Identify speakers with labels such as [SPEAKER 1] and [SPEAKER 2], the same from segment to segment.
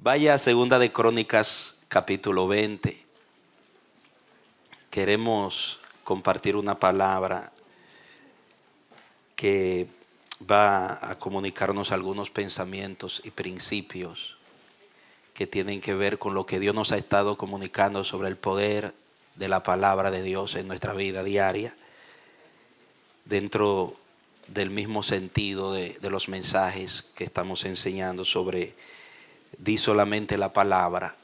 [SPEAKER 1] Vaya a Segunda de Crónicas, capítulo 20. Queremos compartir una palabra que va a comunicarnos algunos pensamientos y principios que tienen que ver con lo que Dios nos ha estado comunicando sobre el poder de la palabra de Dios en nuestra vida diaria, dentro del mismo sentido de los mensajes que estamos enseñando sobre di solamente la palabra.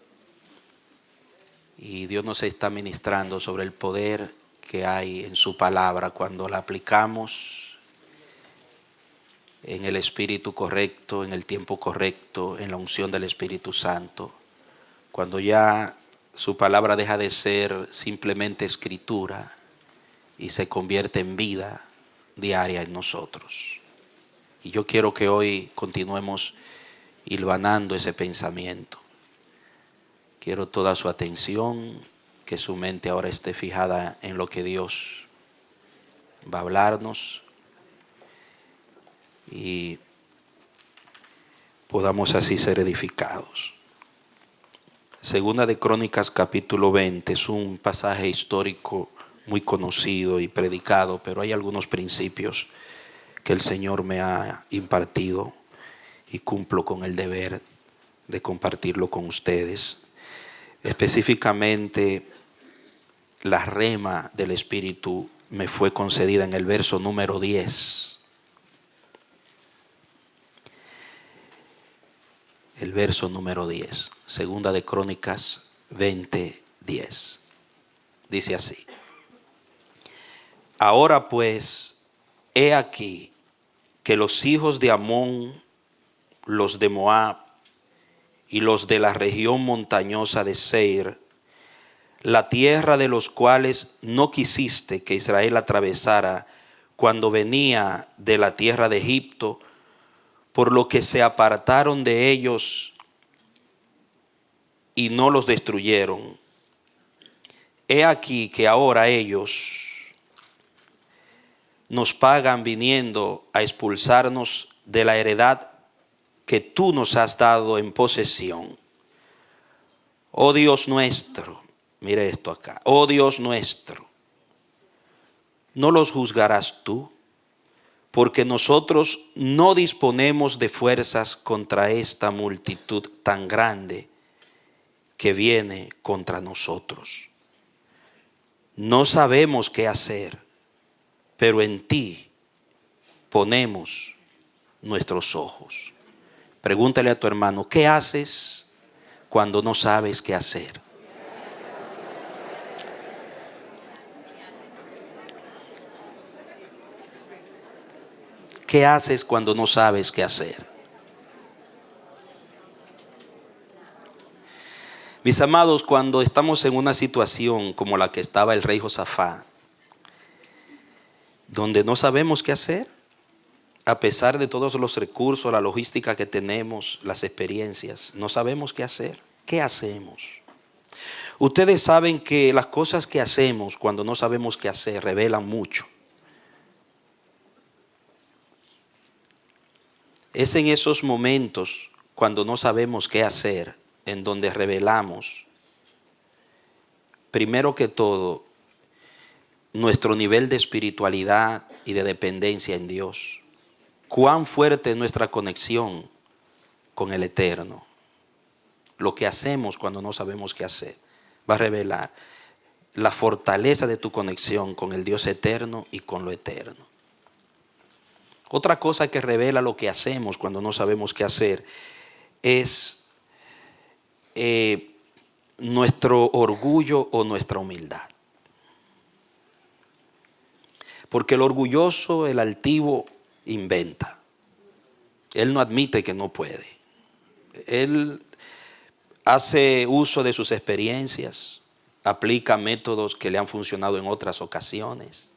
[SPEAKER 1] Y Dios nos está ministrando sobre el poder que hay en su palabra cuando la aplicamos en el espíritu correcto, en el tiempo correcto, en la unción del Espíritu Santo. Cuando ya su palabra deja de ser simplemente escritura y se convierte en vida diaria en nosotros. Y yo quiero que hoy continuemos hilvanando ese pensamiento. Quiero toda su atención, que su mente ahora esté fijada en lo que Dios va a hablarnos y podamos así ser edificados. Segunda de Crónicas, capítulo 20, es un pasaje histórico muy conocido y predicado, pero hay algunos principios que el Señor me ha impartido y cumplo con el deber de compartirlo con ustedes. Específicamente, la rema del Espíritu me fue concedida en el verso número 10. El verso número 10, Segunda de Crónicas 20:10. Dice así: Ahora pues, he aquí que los hijos de Amón, los de Moab y los de la región montañosa de Seir, la tierra de los cuales no quisiste que Israel atravesara cuando venía de la tierra de Egipto, por lo que se apartaron de ellos y no los destruyeron. He aquí que ahora ellos nos pagan viniendo a expulsarnos de la heredad que tú nos has dado en posesión. Oh Dios nuestro, mire esto acá, oh Dios nuestro, ¿no los juzgarás tú? Porque nosotros no disponemos de fuerzas contra esta multitud tan grande que viene contra nosotros. No sabemos qué hacer, pero en ti ponemos nuestros ojos. Pregúntale a tu hermano, ¿qué haces cuando no sabes qué hacer? ¿Qué haces cuando no sabes qué hacer? Mis amados, cuando estamos en una situación como la que estaba el rey Josafat, donde no sabemos qué hacer, a pesar de todos los recursos, la logística que tenemos, las experiencias, no sabemos qué hacer. ¿Qué hacemos? Ustedes saben que las cosas que hacemos cuando no sabemos qué hacer revelan mucho. Es en esos momentos cuando no sabemos qué hacer en donde revelamos, primero que todo, nuestro nivel de espiritualidad y de dependencia en Dios. Cuán fuerte es nuestra conexión con el Eterno. Lo que hacemos cuando no sabemos qué hacer va a revelar la fortaleza de tu conexión con el Dios eterno y con lo eterno. Otra cosa que revela lo que hacemos cuando no sabemos qué hacer es nuestro orgullo o nuestra humildad. Porque el orgulloso, el altivo, inventa. Él no admite que no puede. Él hace uso de sus experiencias, aplica métodos que le han funcionado en otras ocasiones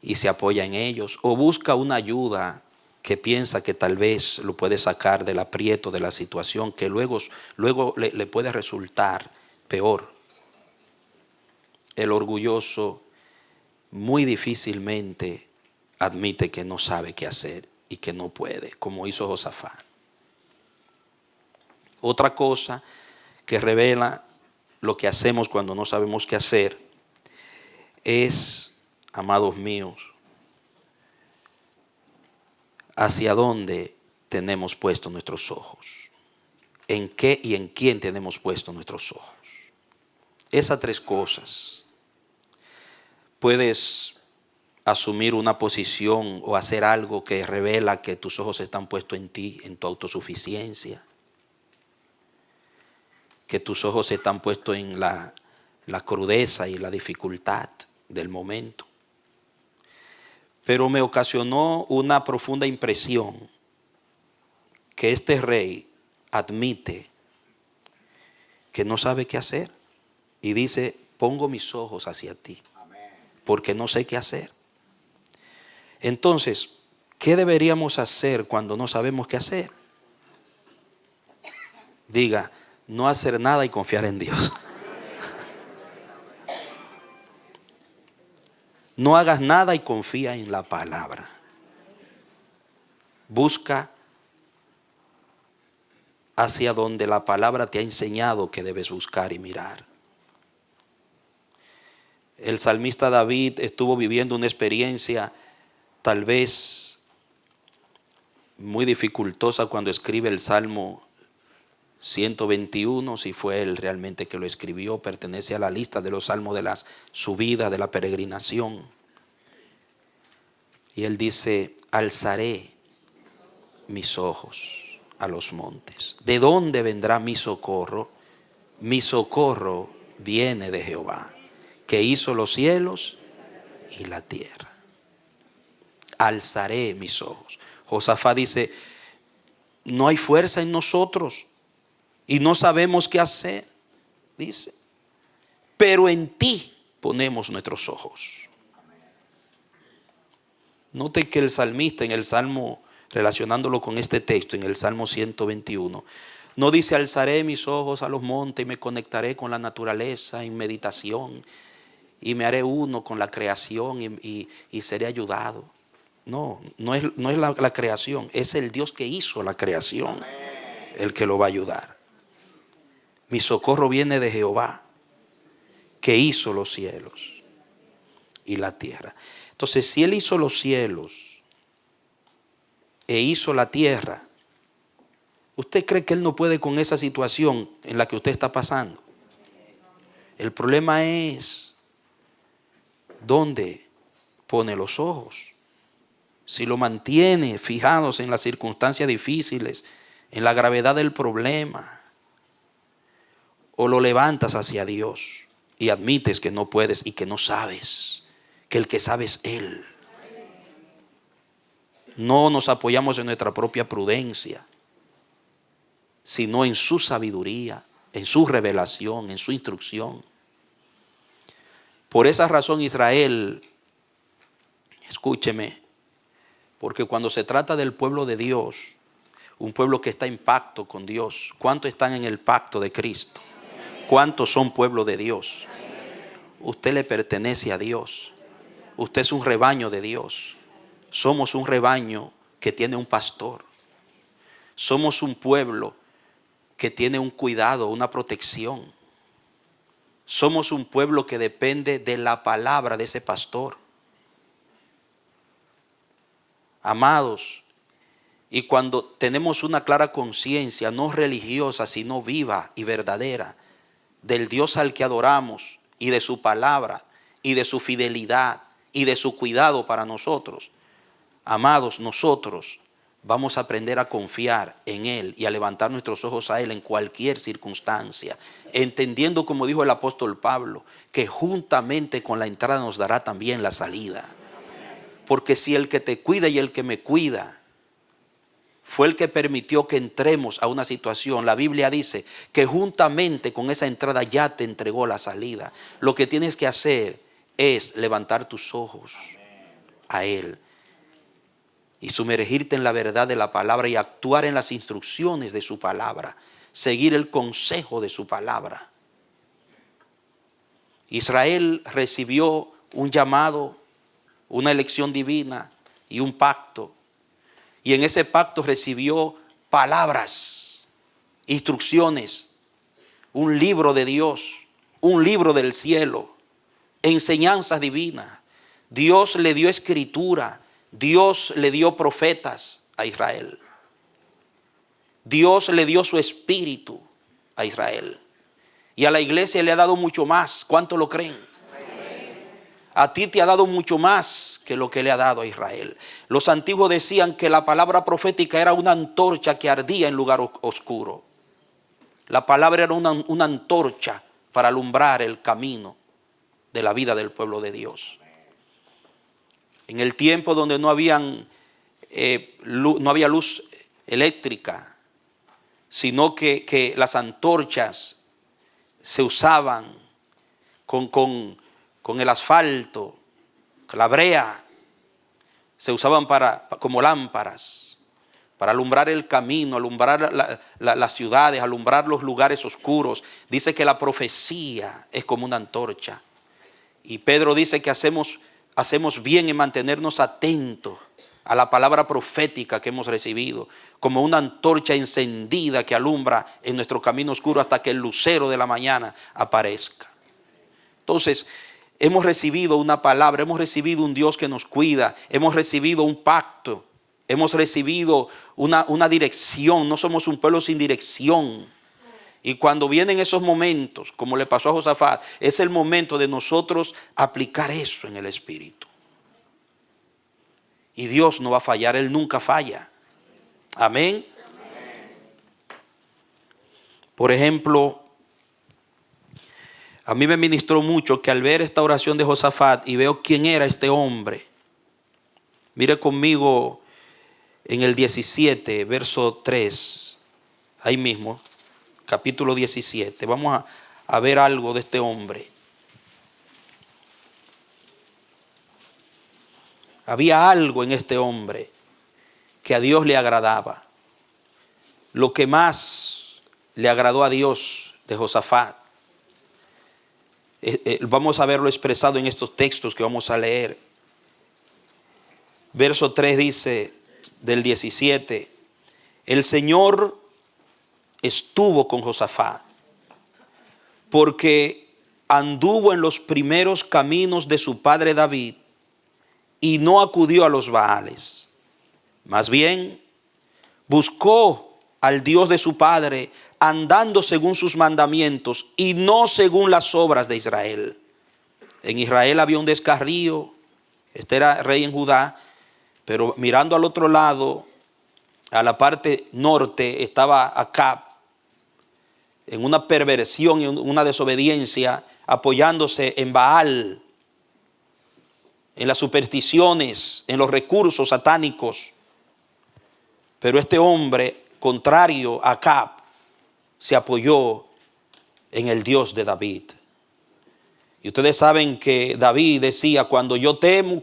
[SPEAKER 1] y se apoya en ellos, o busca una ayuda que piensa que tal vez lo puede sacar del aprieto de la situación, que luego le puede resultar peor. El orgulloso muy difícilmente admite que no sabe qué hacer y que no puede, como hizo Josafat. Otra cosa que revela lo que hacemos cuando no sabemos qué hacer es, amados míos, hacia dónde tenemos puestos nuestros ojos. ¿En qué y en quién tenemos puestos nuestros ojos? Esas tres cosas. Puedes asumir una posición o hacer algo que revela que tus ojos están puestos en ti, en tu autosuficiencia, que tus ojos están puestos en la crudeza y la dificultad del momento. Pero me ocasionó una profunda impresión que este rey admite que no sabe qué hacer y dice: pongo mis ojos hacia ti porque no sé qué hacer. Entonces, ¿qué deberíamos hacer cuando no sabemos qué hacer? Diga: no hacer nada y confiar en Dios. No hagas nada y confía en la palabra. Busca hacia donde la palabra te ha enseñado que debes buscar y mirar. El salmista David estuvo viviendo una experiencia tal vez muy dificultosa cuando escribe el Salmo 121, si fue él realmente que lo escribió, pertenece a la lista de los salmos de la subida, de la peregrinación. Y él dice: alzaré mis ojos a los montes. ¿De dónde vendrá mi socorro? Mi socorro viene de Jehová, que hizo los cielos y la tierra. Alzaré mis ojos. Josafat dice: no hay fuerza en nosotros y no sabemos qué hacer, dice, pero en ti ponemos nuestros ojos. Note que el salmista en el Salmo, relacionándolo con este texto, en el Salmo 121, no dice: alzaré mis ojos a los montes y me conectaré con la naturaleza en meditación y me haré uno con la creación y seré ayudado. No es la creación, es el Dios que hizo la creación el que lo va a ayudar. Mi socorro viene de Jehová, que hizo los cielos y la tierra. Entonces, si Él hizo los cielos e hizo la tierra, ¿usted cree que Él no puede con esa situación en la que usted está pasando? El problema es dónde pone los ojos. Si lo mantiene fijados en las circunstancias difíciles, en la gravedad del problema, o lo levantas hacia Dios y admites que no puedes y que no sabes, que el que sabe es Él. No nos apoyamos en nuestra propia prudencia, sino en su sabiduría, en su revelación, en su instrucción. Por esa razón Israel, escúcheme, porque cuando se trata del pueblo de Dios, un pueblo que está en pacto con Dios, ¿cuántos están en el pacto de Cristo? ¿Cuántos son pueblo de Dios? Usted le pertenece a Dios. Usted es un rebaño de Dios. Somos un rebaño que tiene un pastor. Somos un pueblo que tiene un cuidado, una protección. Somos un pueblo que depende de la palabra de ese pastor. Amados, y cuando tenemos una clara conciencia, no religiosa, sino viva y verdadera, del Dios al que adoramos y de su palabra y de su fidelidad y de su cuidado para nosotros, amados, nosotros vamos a aprender a confiar en Él y a levantar nuestros ojos a Él en cualquier circunstancia, entendiendo, como dijo el apóstol Pablo, que juntamente con la entrada nos dará también la salida. Porque si el que te cuida y el que me cuida fue el que permitió que entremos a una situación, la Biblia dice que juntamente con esa entrada ya te entregó la salida. Lo que tienes que hacer es levantar tus ojos a Él y sumergirte en la verdad de la palabra y actuar en las instrucciones de su palabra, seguir el consejo de su palabra. Israel recibió un llamado, una elección divina y un pacto. Y en ese pacto recibió palabras instrucciones, un libro de Dios, un libro del cielo, enseñanzas divinas. Dios le dio escritura, Dios le dio profetas a Israel. Dios le dio su espíritu a Israel. Y a la iglesia le ha dado mucho más. ¿Cuánto lo creen? A ti te ha dado mucho más que lo que le ha dado a Israel. Los antiguos decían que la palabra profética era una antorcha que ardía en lugar oscuro. La palabra era una antorcha para alumbrar el camino de la vida del pueblo de Dios. En el tiempo donde no había luz eléctrica, sino que las antorchas se usaban con el asfalto, la brea, se usaban como lámparas, para alumbrar el camino, alumbrar las ciudades, alumbrar los lugares oscuros. Dice que la profecía es como una antorcha. Y Pedro dice que hacemos bien en mantenernos atentos a la palabra profética que hemos recibido, como una antorcha encendida que alumbra en nuestro camino oscuro hasta que el lucero de la mañana aparezca. Entonces, hemos recibido una palabra, hemos recibido un Dios que nos cuida, hemos recibido un pacto, hemos recibido una dirección. No somos un pueblo sin dirección. Y cuando vienen esos momentos, como le pasó a Josafat, es el momento de nosotros aplicar eso en el espíritu. Y Dios no va a fallar, Él nunca falla. Amén. Por ejemplo, a mí me ministró mucho que al ver esta oración de Josafat y veo quién era este hombre. Mire conmigo en el 17, verso 3, ahí mismo, capítulo 17. Vamos a ver algo de este hombre. Había algo en este hombre que a Dios le agradaba. Lo que más le agradó a Dios de Josafat, vamos a verlo expresado en estos textos que vamos a leer. Verso 3 dice del 17: el Señor estuvo con Josafat, porque anduvo en los primeros caminos de su padre David y no acudió a los Baales. Más bien, buscó al Dios de su padre, andando según sus mandamientos y no según las obras de Israel. En Israel había un descarrío. Este era rey en Judá, pero mirando al otro lado, a la parte norte, estaba Acab, en una perversión y una desobediencia, apoyándose en Baal, en las supersticiones, en los recursos satánicos. Pero este hombre, contrario a Acab, se apoyó en el Dios de David. Y ustedes saben que David decía: cuando yo temo,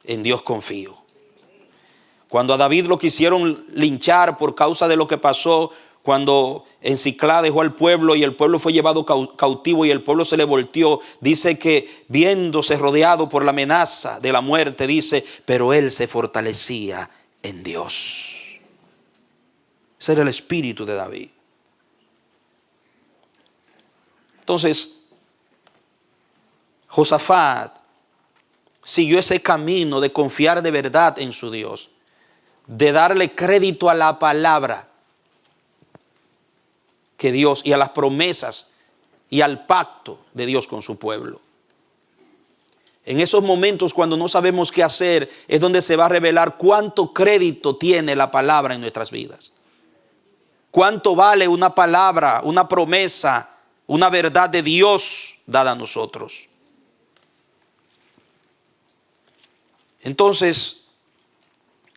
[SPEAKER 1] en Dios confío. Cuando a David lo quisieron linchar por causa de lo que pasó, cuando en Siclá dejó al pueblo y el pueblo fue llevado cautivo y el pueblo se le volteó, dice que viéndose rodeado por la amenaza de la muerte, dice, pero él se fortalecía en Dios. Ese era el espíritu de David. Entonces, Josafat siguió ese camino de confiar de verdad en su Dios, de darle crédito a la palabra que Dios, y a las promesas y al pacto de Dios con su pueblo. En esos momentos cuando no sabemos qué hacer, es donde se va a revelar cuánto crédito tiene la palabra en nuestras vidas. Cuánto vale una palabra, una promesa, una verdad de Dios dada a nosotros. Entonces,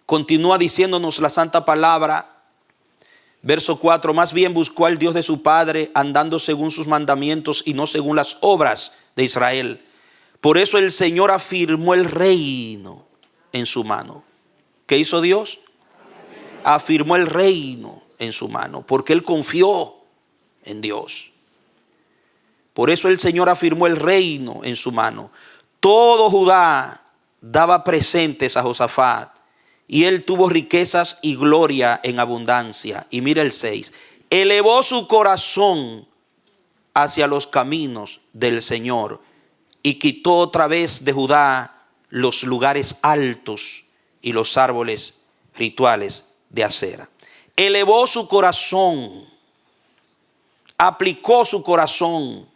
[SPEAKER 1] continúa diciéndonos la santa palabra. Verso 4, más bien buscó al Dios de su padre, andando según sus mandamientos y no según las obras de Israel. Por eso el Señor afirmó el reino en su mano. ¿Qué hizo Dios? Afirmó el reino en su mano, porque él confió en Dios. Por eso el Señor afirmó el reino en su mano. Todo Judá daba presentes a Josafat, y él tuvo riquezas y gloria en abundancia. Y mira el 6. elevó su corazón hacia los caminos del Señor y quitó otra vez de Judá los lugares altos y los árboles rituales de acera. Elevó su corazón, aplicó su corazón.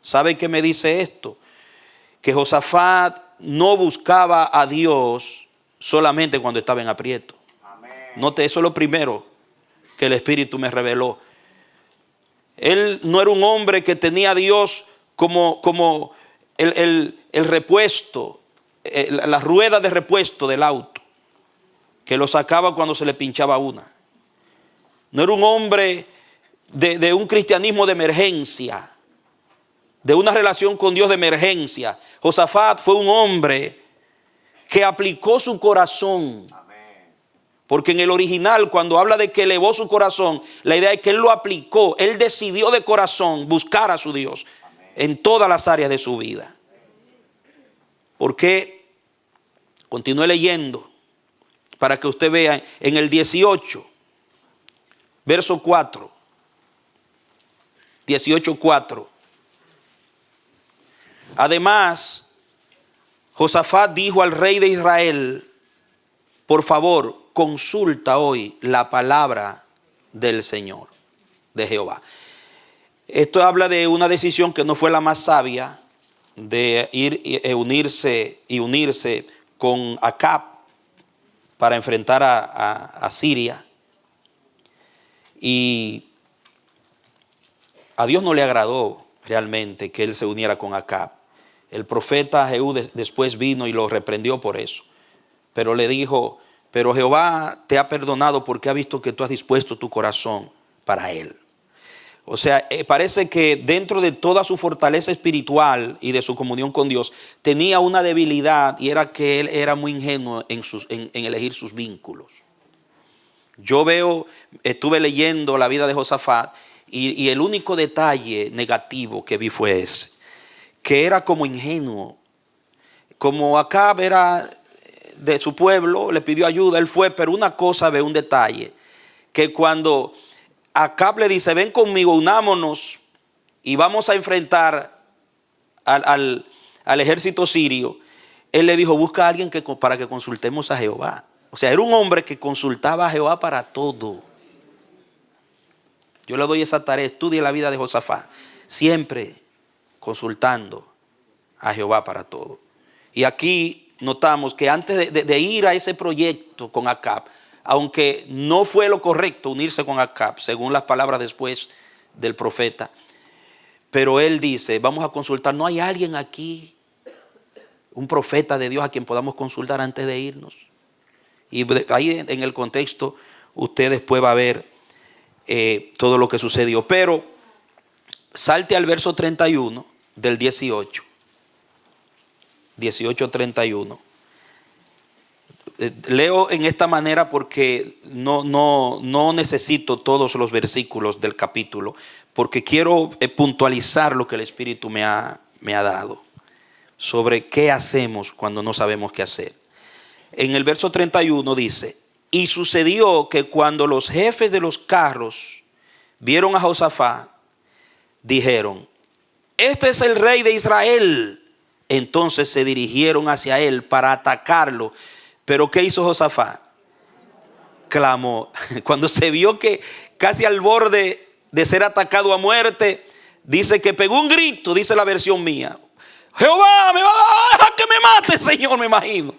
[SPEAKER 1] ¿Sabe qué me dice esto? Que Josafat no buscaba a Dios solamente cuando estaba en aprieto. Amén. Note, eso es lo primero que el Espíritu me reveló. Él no era un hombre que tenía a Dios como el repuesto, la rueda de repuesto del auto, que lo sacaba cuando se le pinchaba una. No era un hombre de un cristianismo de emergencia, de una relación con Dios de emergencia. Josafat fue un hombre que aplicó su corazón. Porque en el original, cuando habla de que elevó su corazón, la idea es que él lo aplicó. Él decidió de corazón buscar a su Dios en todas las áreas de su vida. Porque continúe leyendo para que usted vea en el 18, verso 4. 18:4. Además, Josafat dijo al rey de Israel: por favor, consulta hoy la palabra del Señor, de Jehová. Esto habla de una decisión que no fue la más sabia, de ir y unirse con Acab para enfrentar a Siria. Y a Dios no le agradó realmente que él se uniera con Acab. El profeta Jehú después vino y lo reprendió por eso. Pero le dijo: pero Jehová te ha perdonado porque ha visto que tú has dispuesto tu corazón para él. O sea, parece que dentro de toda su fortaleza espiritual y de su comunión con Dios, tenía una debilidad, y era que él era muy ingenuo en elegir sus vínculos. Yo estuve leyendo la vida de Josafat, y el único detalle negativo que vi fue ese, que era como ingenuo. Como Acab era de su pueblo, le pidió ayuda, él fue, pero una cosa, ve un detalle, que cuando Acab le dice: ven conmigo, unámonos y vamos a enfrentar al ejército sirio, él le dijo: busca a alguien para que consultemos a Jehová. O sea, era un hombre que consultaba a Jehová para todo. Yo le doy esa tarea: estudie la vida de Josafat, siempre consultando a Jehová para todo. Y aquí notamos que antes de ir a ese proyecto con Acab, aunque no fue lo correcto unirse con Acab, según las palabras después del profeta, pero él dice: vamos a consultar. ¿No hay alguien aquí, un profeta de Dios, a quien podamos consultar antes de irnos? Y ahí en el contexto usted después va a ver todo lo que sucedió. Pero salte al verso 31 del 18. 18:31. Leo en esta manera porque no necesito todos los versículos del capítulo, porque quiero puntualizar lo que el Espíritu me ha dado sobre qué hacemos cuando no sabemos qué hacer. En el verso 31 dice: y sucedió que cuando los jefes de los carros vieron a Josafat, dijeron: este es el rey de Israel. Entonces se dirigieron hacia él para atacarlo. Pero ¿qué hizo Josafat? Clamó. Cuando se vio que casi al borde de ser atacado a muerte, dice que pegó un grito, dice la versión mía: Jehová, me va a dejar que me mate, Señor, me imagino.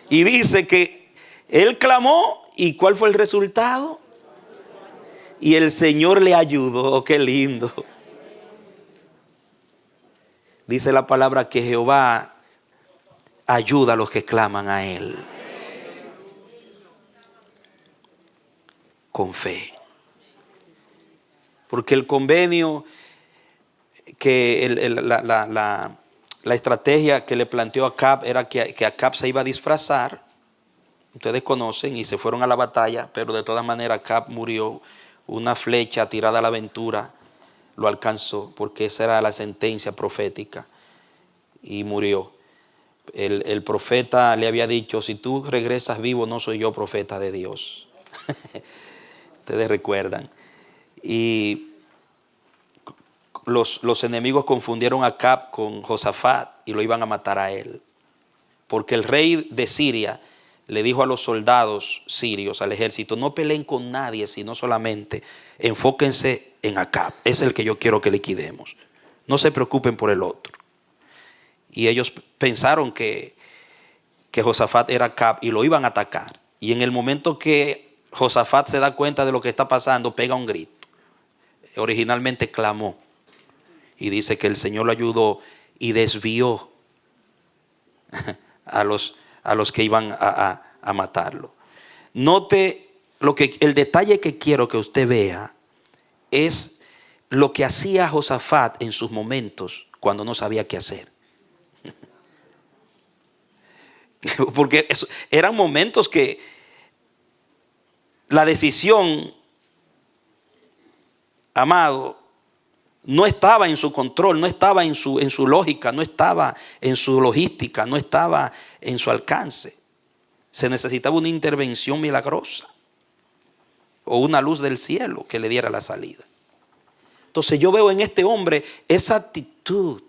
[SPEAKER 1] Y dice que él clamó, ¿y cuál fue el resultado? Y el Señor le ayudó. Qué lindo. Dice la palabra que Jehová ayuda a los que claman a él con fe. Porque el convenio, que la estrategia que le planteó Acab era que Acab se iba a disfrazar. Ustedes conocen, y se fueron a la batalla, pero de todas maneras Acab murió. Una flecha tirada a la aventura lo alcanzó, porque esa era la sentencia profética, y murió. El profeta le había dicho: si tú regresas vivo, no soy yo profeta de Dios. Ustedes recuerdan. Y los enemigos confundieron a Acab con Josafat y lo iban a matar a él. Porque el rey de Siria le dijo a los soldados sirios, al ejército, no peleen con nadie, sino solamente enfóquense en Acab. Es el que yo quiero que liquidemos. No se preocupen por el otro. Y ellos pensaron que Josafat era Acab y lo iban a atacar. Y en el momento que Josafat se da cuenta de lo que está pasando, pega un grito. Originalmente clamó. Y dice que el Señor lo ayudó y desvió a los que iban a matarlo. Note el detalle que quiero que usted vea es lo que hacía Josafat en sus momentos cuando no sabía qué hacer. Porque eran momentos que la decisión, amado, no estaba en su control, no estaba en su lógica, no estaba en su logística, no estaba en su alcance. Se necesitaba una intervención milagrosa o una luz del cielo que le diera la salida. Entonces yo veo en este hombre esa actitud,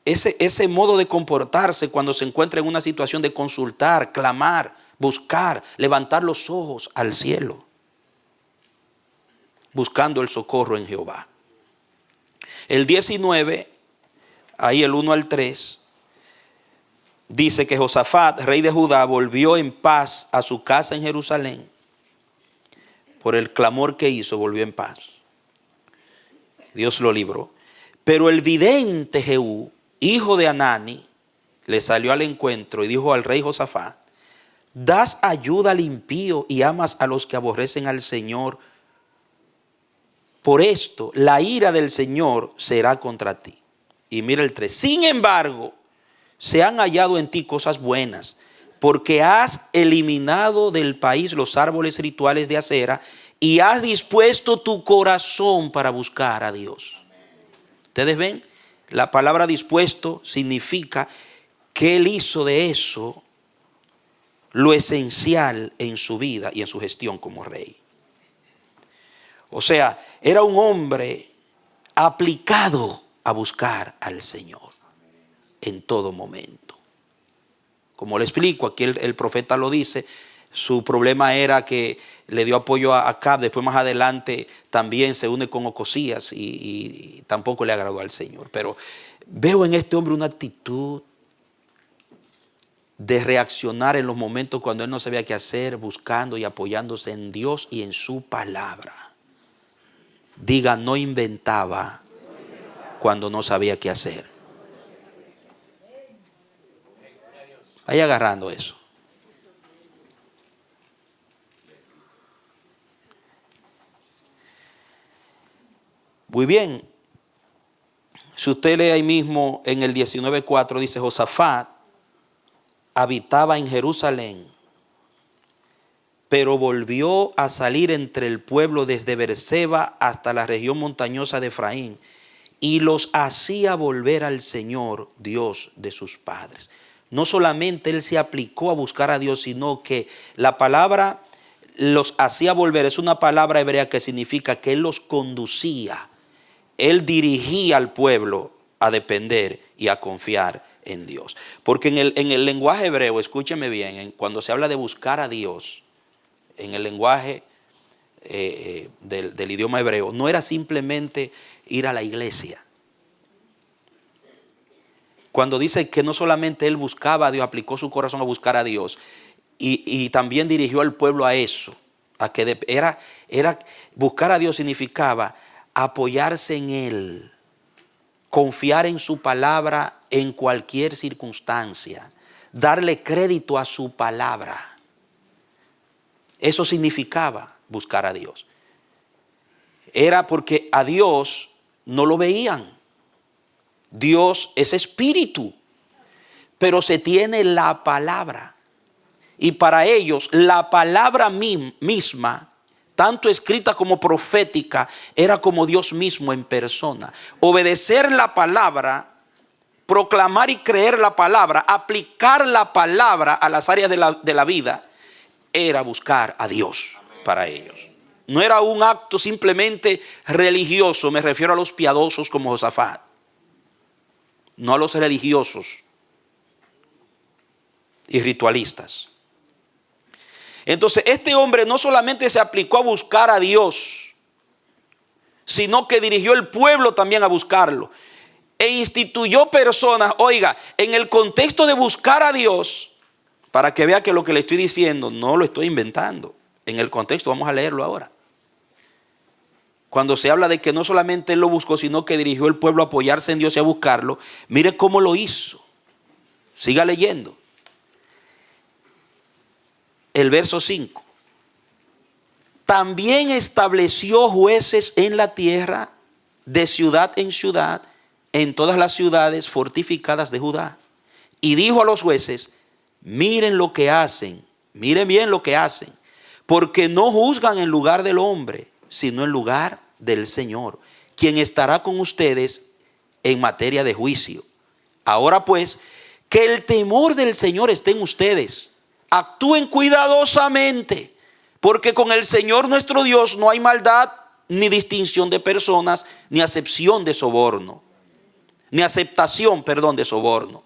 [SPEAKER 1] ese modo de comportarse cuando se encuentra en una situación de consultar, clamar, buscar, levantar los ojos al cielo, buscando el socorro en Jehová. El 19, ahí el 1 al 3, dice que Josafat, rey de Judá, volvió en paz a su casa en Jerusalén. Por el clamor que hizo, volvió en paz. Dios lo libró. Pero el vidente Jehú, hijo de Anani, le salió al encuentro y dijo al rey Josafat: das ayuda al impío y amas a los que aborrecen al Señor. Por esto, la ira del Señor será contra ti. Y mira el 3. Sin embargo, se han hallado en ti cosas buenas, porque has eliminado del país los árboles rituales de acera y has dispuesto tu corazón para buscar a Dios. Ustedes ven, la palabra dispuesto significa que él hizo de eso lo esencial en su vida y en su gestión como rey. O sea, era un hombre aplicado a buscar al Señor en todo momento. Como le explico, aquí el profeta lo dice, su problema era que le dio apoyo a Acab, después más adelante también se une con Ocosías y tampoco le agradó al Señor. Pero veo en este hombre una actitud de reaccionar en los momentos cuando él no sabía qué hacer, buscando y apoyándose en Dios y en su palabra. Diga, no inventaba cuando no sabía qué hacer. Vaya agarrando eso. Muy bien. Si usted lee ahí mismo en el 19:4 dice: Josafat habitaba en Jerusalén, pero volvió a salir entre el pueblo desde Beerseba hasta la región montañosa de Efraín y los hacía volver al Señor, Dios de sus padres. No solamente él se aplicó a buscar a Dios, sino que la palabra los hacía volver es una palabra hebrea que significa que él los conducía. Él dirigía al pueblo a depender y a confiar en Dios. Porque en el lenguaje hebreo, escúcheme bien, cuando se habla de buscar a Dios, en el lenguaje del idioma hebreo, no era simplemente ir a la iglesia. Cuando dice que no solamente él buscaba a Dios, aplicó su corazón a buscar a Dios y también dirigió al pueblo a eso, a que era buscar a Dios significaba apoyarse en Él, confiar en su palabra en cualquier circunstancia, darle crédito a su palabra. Eso significaba buscar a Dios. Era porque a Dios no lo veían. Dios es espíritu, pero se tiene la palabra. Y para ellos la palabra misma, tanto escrita como profética, era como Dios mismo en persona. Obedecer la palabra, proclamar y creer la palabra, aplicar la palabra a las áreas de la vida, era buscar a Dios para ellos. no era un acto simplemente religioso, me refiero a los piadosos como Josafat, no a los religiosos y ritualistas. Entonces este hombre no solamente se aplicó a buscar a Dios, sino que dirigió el pueblo también a buscarlo. E instituyó personas, oiga, en el contexto de buscar a Dios, para que vea que lo que le estoy diciendo no lo estoy inventando. En el contexto, vamos a leerlo ahora. Cuando se habla de que no solamente él lo buscó, sino que dirigió el pueblo a apoyarse en Dios y a buscarlo, mire cómo lo hizo. Siga leyendo. El verso 5. También estableció jueces en la tierra, de ciudad en ciudad, en todas las ciudades fortificadas de Judá. Y dijo a los jueces, miren lo que hacen, miren bien lo que hacen, porque no juzgan en lugar del hombre, sino en lugar del Señor, quien estará con ustedes en materia de juicio. Ahora pues, que el temor del Señor esté en ustedes. Actúen cuidadosamente, porque con el Señor nuestro Dios no hay maldad, ni distinción de personas, ni acepción de soborno. Ni aceptación, de soborno.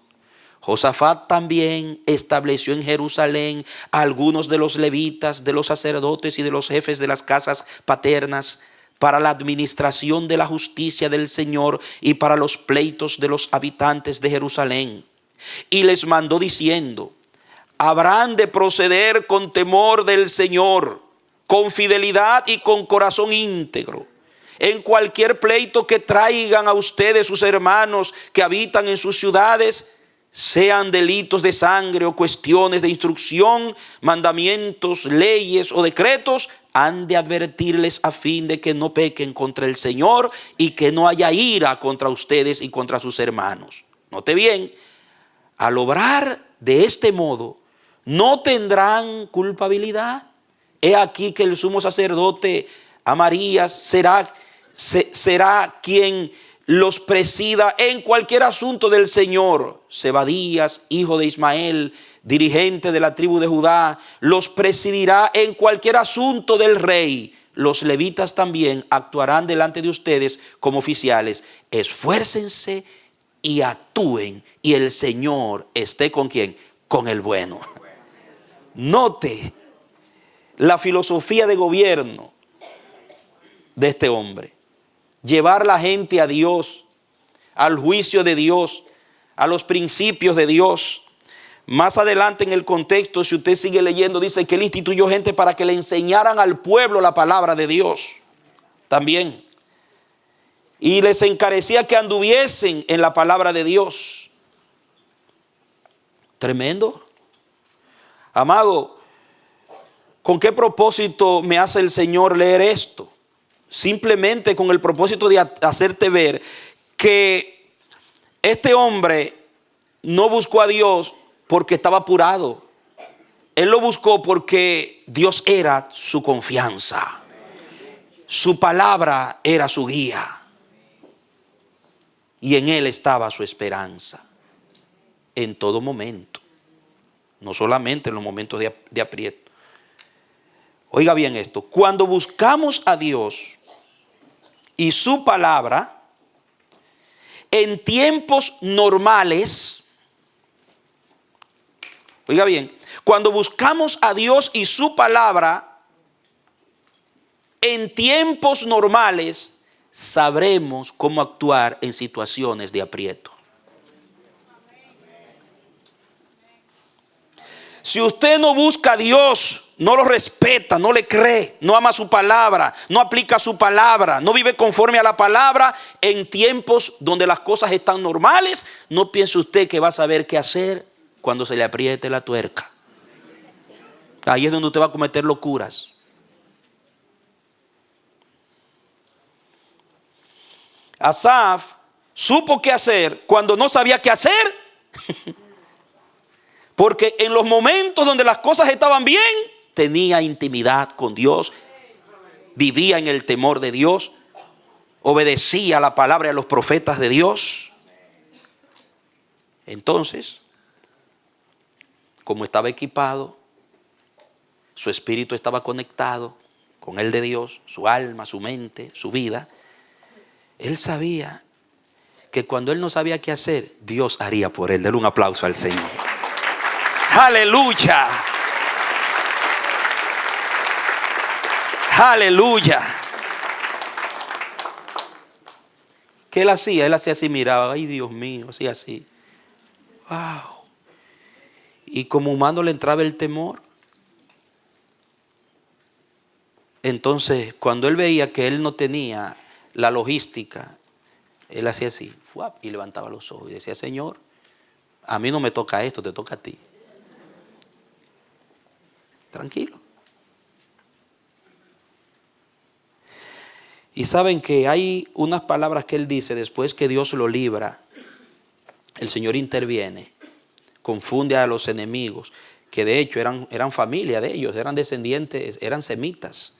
[SPEAKER 1] Josafat también estableció en Jerusalén a algunos de los levitas, de los sacerdotes y de los jefes de las casas paternas para la administración de la justicia del Señor y para los pleitos de los habitantes de Jerusalén. Y les mandó diciendo, habrán de proceder con temor del Señor, con fidelidad y con corazón íntegro. En cualquier pleito que traigan a ustedes sus hermanos que habitan en sus ciudades, sean delitos de sangre o cuestiones de instrucción, mandamientos, leyes o decretos, han de advertirles a fin de que no pequen contra el Señor y que no haya ira contra ustedes y contra sus hermanos. Note bien, al obrar de este modo, no tendrán culpabilidad. He aquí que el sumo sacerdote Amarías será quien los presida en cualquier asunto del Señor. Zebadías, hijo de Ismael, dirigente de la tribu de Judá, los presidirá en cualquier asunto del rey. Los levitas también actuarán delante de ustedes como oficiales. Esfuércense y actúen, y el Señor esté con ¿quién? Con el bueno. Note la filosofía de gobierno de este hombre. Llevar la gente a Dios, al juicio de Dios, a los principios de Dios. Más adelante en el contexto, si usted sigue leyendo, dice que él instituyó gente para que le enseñaran al pueblo la palabra de Dios también. Y les encarecía que anduviesen en la palabra de Dios. Tremendo. Amado, ¿con qué propósito me hace el Señor leer esto? Simplemente con el propósito de hacerte ver que este hombre no buscó a Dios porque estaba apurado. Él lo buscó porque Dios era su confianza. Su palabra era su guía. Y en Él estaba su esperanza. En todo momento. No solamente en los momentos de aprieto. Oiga bien esto. Cuando buscamos a Dios y su palabra, en tiempos normales, oiga bien, cuando buscamos a Dios y su palabra, en tiempos normales, sabremos cómo actuar en situaciones de aprieto. Si usted no busca a Dios, no lo respeta, no le cree, no ama su palabra, no aplica su palabra, no vive conforme a la palabra, en tiempos donde las cosas están normales, no piense usted que va a saber qué hacer cuando se le apriete la tuerca. Ahí es donde usted va a cometer locuras. Asaf supo qué hacer cuando no sabía qué hacer. Porque en los momentos donde las cosas estaban bien, tenía intimidad con Dios, vivía en el temor de Dios, obedecía la palabra de los profetas de Dios. Entonces, como estaba equipado, su espíritu estaba conectado con el de Dios, su alma, su mente, su vida, él sabía que cuando él no sabía qué hacer, Dios haría por él. Dale un aplauso al Señor. Aleluya. Aleluya. ¿Qué él hacía? Él hacía así, miraba, ay Dios mío, hacía así. Wow. Y como humano le entraba el temor. Entonces, cuando él veía que él no tenía la logística, él hacía así, ¡fuap! Y levantaba los ojos y decía, Señor, a mí no me toca esto, te toca a ti. Tranquilo. Y saben que hay unas palabras que él dice después que Dios lo libra, el Señor interviene, confunde a los enemigos, que de hecho eran familia de ellos, eran descendientes, eran semitas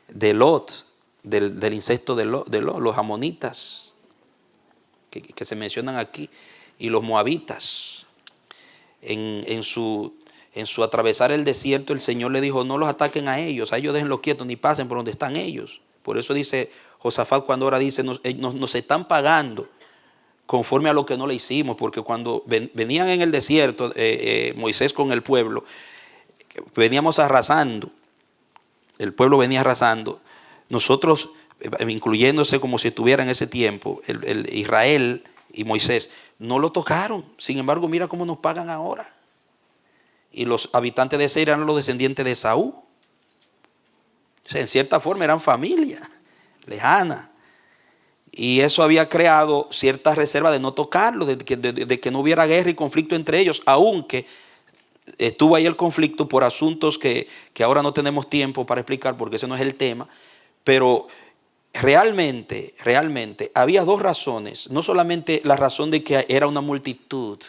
[SPEAKER 1] de Lot, del incesto de Lot, los amonitas que se mencionan aquí, y los moabitas. En su atravesar el desierto, el Señor le dijo, no los ataquen a ellos déjenlos quietos, ni pasen por donde están ellos. Por eso dice Josafat cuando ahora dice, nos están pagando conforme a lo que no le hicimos, porque cuando venían en el desierto, Moisés con el pueblo, veníamos arrasando, el pueblo venía arrasando, nosotros, incluyéndose como si estuviera en ese tiempo, el Israel y Moisés, no lo tocaron. Sin embargo, mira cómo nos pagan ahora. Y los habitantes de Seir eran los descendientes de Esaú. O sea, en cierta forma eran familia lejana. Y eso había creado cierta reserva de no tocarlo, de que no hubiera guerra y conflicto entre ellos, aunque estuvo ahí el conflicto por asuntos que ahora no tenemos tiempo para explicar porque ese no es el tema. Pero realmente había dos razones. No solamente la razón de que era una multitud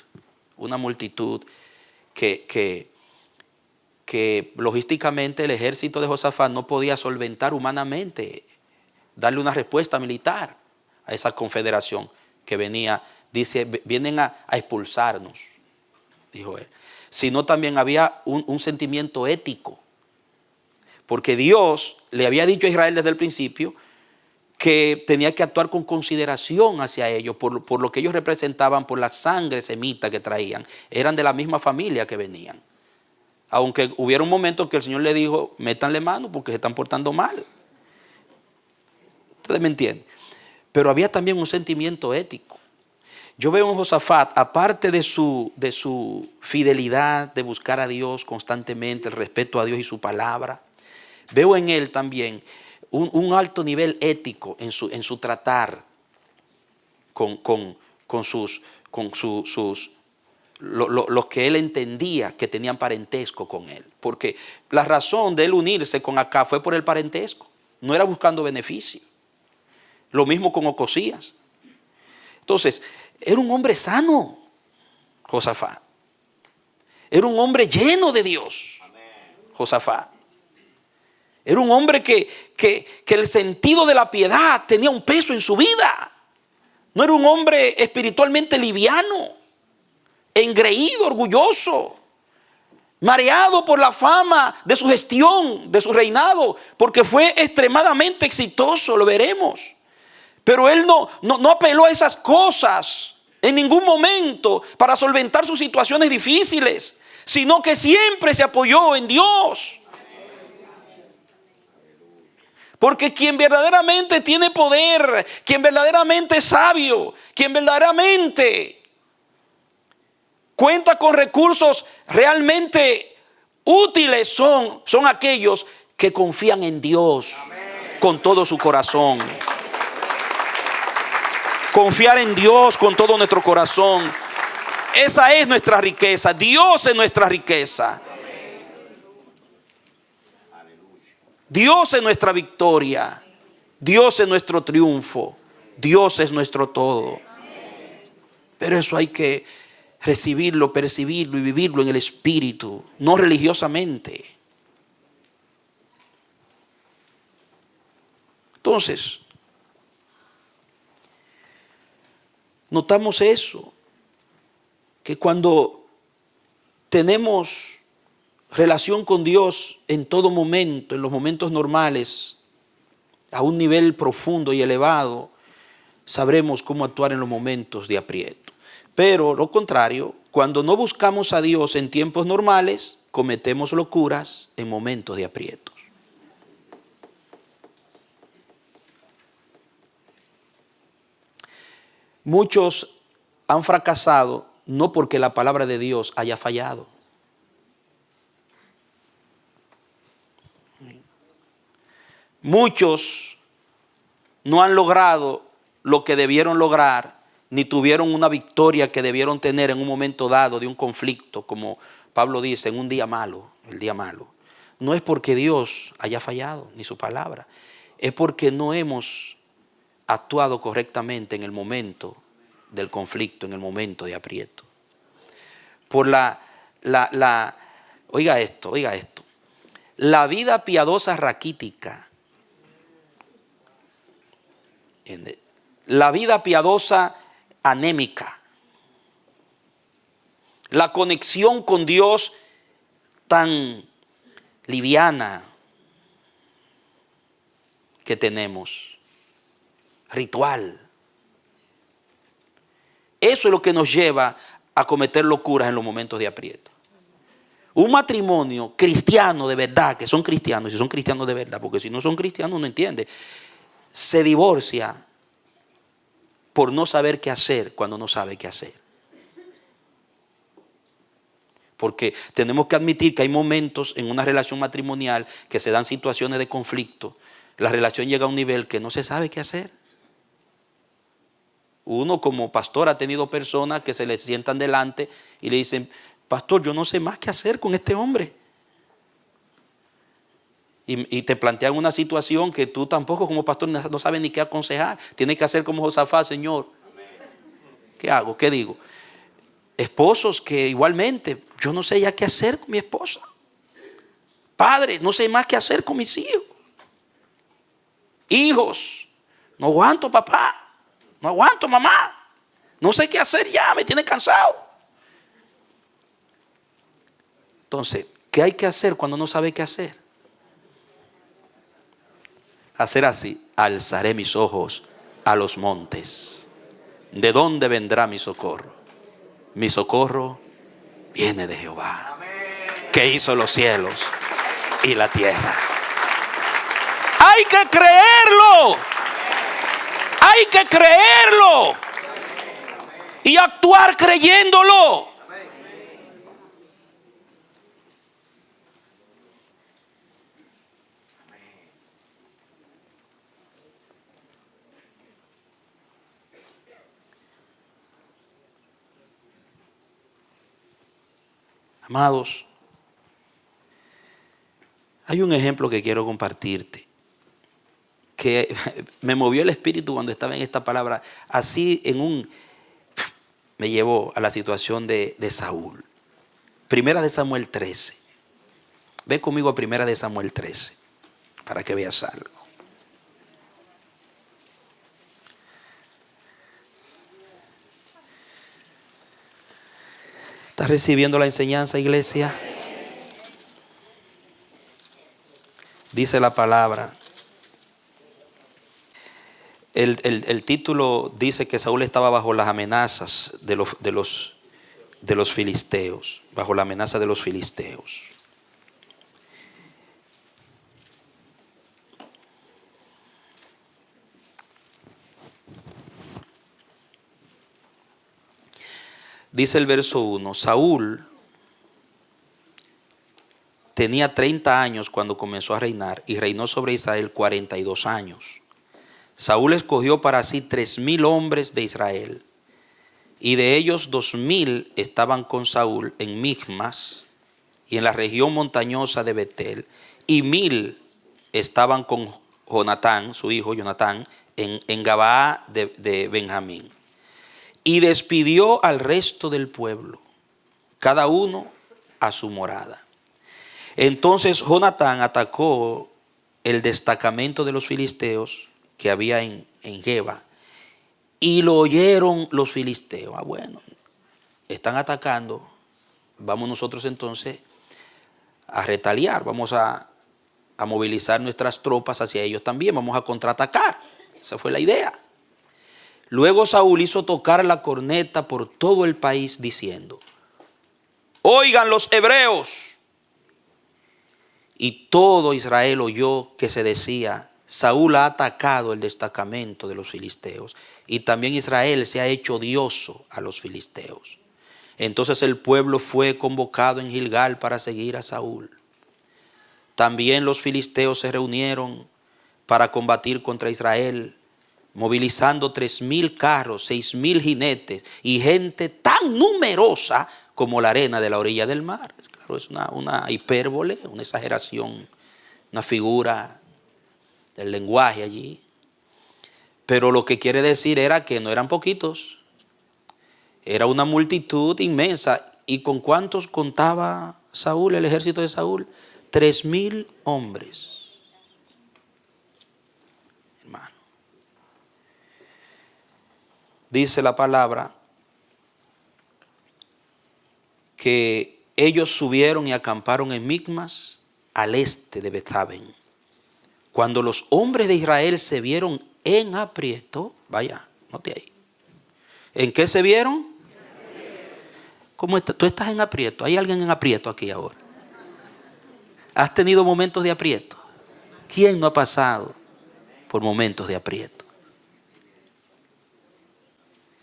[SPEAKER 1] que logísticamente el ejército de Josafat no podía solventar humanamente, darle una respuesta militar a esa confederación que venía, dice, vienen a expulsarnos, dijo él. Sino también había un sentimiento ético, porque Dios le había dicho a Israel desde el principio que tenía que actuar con consideración hacia ellos, por lo que ellos representaban, por la sangre semita que traían, eran de la misma familia que venían. Aunque hubiera un momento que el Señor le dijo, métanle mano porque se están portando mal. Ustedes me entienden. Pero había también un sentimiento ético. Yo veo en Josafat, aparte de su fidelidad, de buscar a Dios constantemente, el respeto a Dios y su palabra, veo en él también un alto nivel ético en su tratar con los que él entendía que tenían parentesco con él. Porque la razón de él unirse con Acab fue por el parentesco, no era buscando beneficio. Lo mismo con Ocosías. Entonces, era un hombre sano, Josafat. Era un hombre lleno de Dios, Josafat. Era un hombre que el sentido de la piedad tenía un peso en su vida. No era un hombre espiritualmente liviano, engreído, orgulloso, mareado por la fama de su gestión, de su reinado, porque fue extremadamente exitoso, lo veremos. Pero él no apeló a esas cosas en ningún momento para solventar sus situaciones difíciles, sino que siempre se apoyó en Dios. Porque quien verdaderamente tiene poder, quien verdaderamente es sabio, quien verdaderamente cuenta con recursos realmente útiles son aquellos que confían en Dios con todo su corazón. Confiar en Dios con todo nuestro corazón. Esa es nuestra riqueza. Dios es nuestra riqueza. Dios es nuestra victoria. Dios es nuestro triunfo. Dios es nuestro todo. Pero eso hay que recibirlo, percibirlo y vivirlo en el espíritu, no religiosamente. Entonces, notamos eso, que cuando tenemos relación con Dios en todo momento, en los momentos normales, a un nivel profundo y elevado, sabremos cómo actuar en los momentos de aprieto. Pero lo contrario, cuando no buscamos a Dios en tiempos normales, cometemos locuras en momentos de aprietos. Muchos han fracasado no porque la palabra de Dios haya fallado. Muchos no han logrado lo que debieron lograr, ni tuvieron una victoria que debieron tener en un momento dado de un conflicto, como Pablo dice, en un día malo, el día malo. No es porque Dios haya fallado, ni su palabra, es porque no hemos actuado correctamente en el momento del conflicto, en el momento de aprieto. Por oiga esto, la vida piadosa raquítica, la vida piadosa anémica, la conexión con Dios tan liviana que tenemos, ritual. Eso es lo que nos lleva a cometer locuras en los momentos de aprieto. Un matrimonio cristiano de verdad, que son cristianos, si son cristianos de verdad, porque si no son cristianos no entiende, se divorcia por no saber qué hacer cuando no sabe qué hacer. Porque tenemos que admitir que hay momentos en una relación matrimonial que se dan situaciones de conflicto. La relación llega a un nivel que no se sabe qué hacer. Uno como pastor ha tenido personas que se le sientan delante y le dicen, pastor, yo no sé más qué hacer con este hombre. Y te plantean una situación que tú tampoco como pastor no sabes ni qué aconsejar. Tienes que hacer como Josafat, Señor. ¿Qué hago? ¿Qué digo? Esposos que igualmente, yo no sé ya qué hacer con mi esposa. Padres, no sé más qué hacer con mis hijos. Hijos, no aguanto papá, no aguanto mamá. No sé qué hacer ya, me tiene cansado. Entonces, ¿qué hay que hacer cuando no sabe qué hacer? Hacer así, alzaré mis ojos a los montes. ¿De dónde vendrá mi socorro? Mi socorro viene de Jehová, que hizo los cielos y la tierra. Hay que creerlo. Hay que creerlo. Y actuar creyéndolo. Amados, hay un ejemplo que quiero compartirte, que me movió el espíritu cuando estaba en esta palabra, así me llevó a la situación de Saúl. Primera de Samuel 13. Ve conmigo a Primera de Samuel 13, para que veas algo. ¿Estás recibiendo la enseñanza, iglesia? Dice la palabra. El título dice que Saúl estaba bajo las amenazas de los filisteos, bajo la amenaza de los filisteos. Dice el verso 1, Saúl tenía 30 años cuando comenzó a reinar y reinó sobre Israel 42 años. Saúl escogió para sí 3,000 hombres de Israel, y de ellos 2,000 estaban con Saúl en Michmas y en la región montañosa de Betel, y 1,000 estaban con Jonatán, su hijo Jonatán, en Gabaa de Benjamín. Y despidió al resto del pueblo, cada uno a su morada. Entonces Jonatán atacó el destacamento de los filisteos que había en Geba, y lo oyeron los filisteos. Bueno, están atacando, vamos nosotros entonces a retaliar, vamos a movilizar nuestras tropas hacia ellos también, vamos a contraatacar. Esa fue la idea. Luego Saúl hizo tocar la corneta por todo el país diciendo: oigan los hebreos. Y todo Israel oyó que se decía: Saúl ha atacado el destacamento de los filisteos, y también Israel se ha hecho odioso a los filisteos. Entonces el pueblo fue convocado en Gilgal para seguir a Saúl. También los filisteos se reunieron para combatir contra Israel, movilizando 3,000 carros, 6,000 jinetes y gente tan numerosa como la arena de la orilla del mar. Claro, es una hipérbole, una exageración, una figura del lenguaje allí. Pero lo que quiere decir era que no eran poquitos, era una multitud inmensa. ¿Y con cuántos contaba Saúl, el ejército de Saúl? 3,000 hombres. Hermano, dice la palabra que ellos subieron y acamparon en Micmas, al este de Bethaven. Cuando los hombres de Israel se vieron en aprieto, vaya, note ahí. ¿En qué se vieron? ¿Cómo está? Tú estás en aprieto. ¿Hay alguien en aprieto aquí ahora? ¿Has tenido momentos de aprieto? ¿Quién no ha pasado por momentos de aprieto?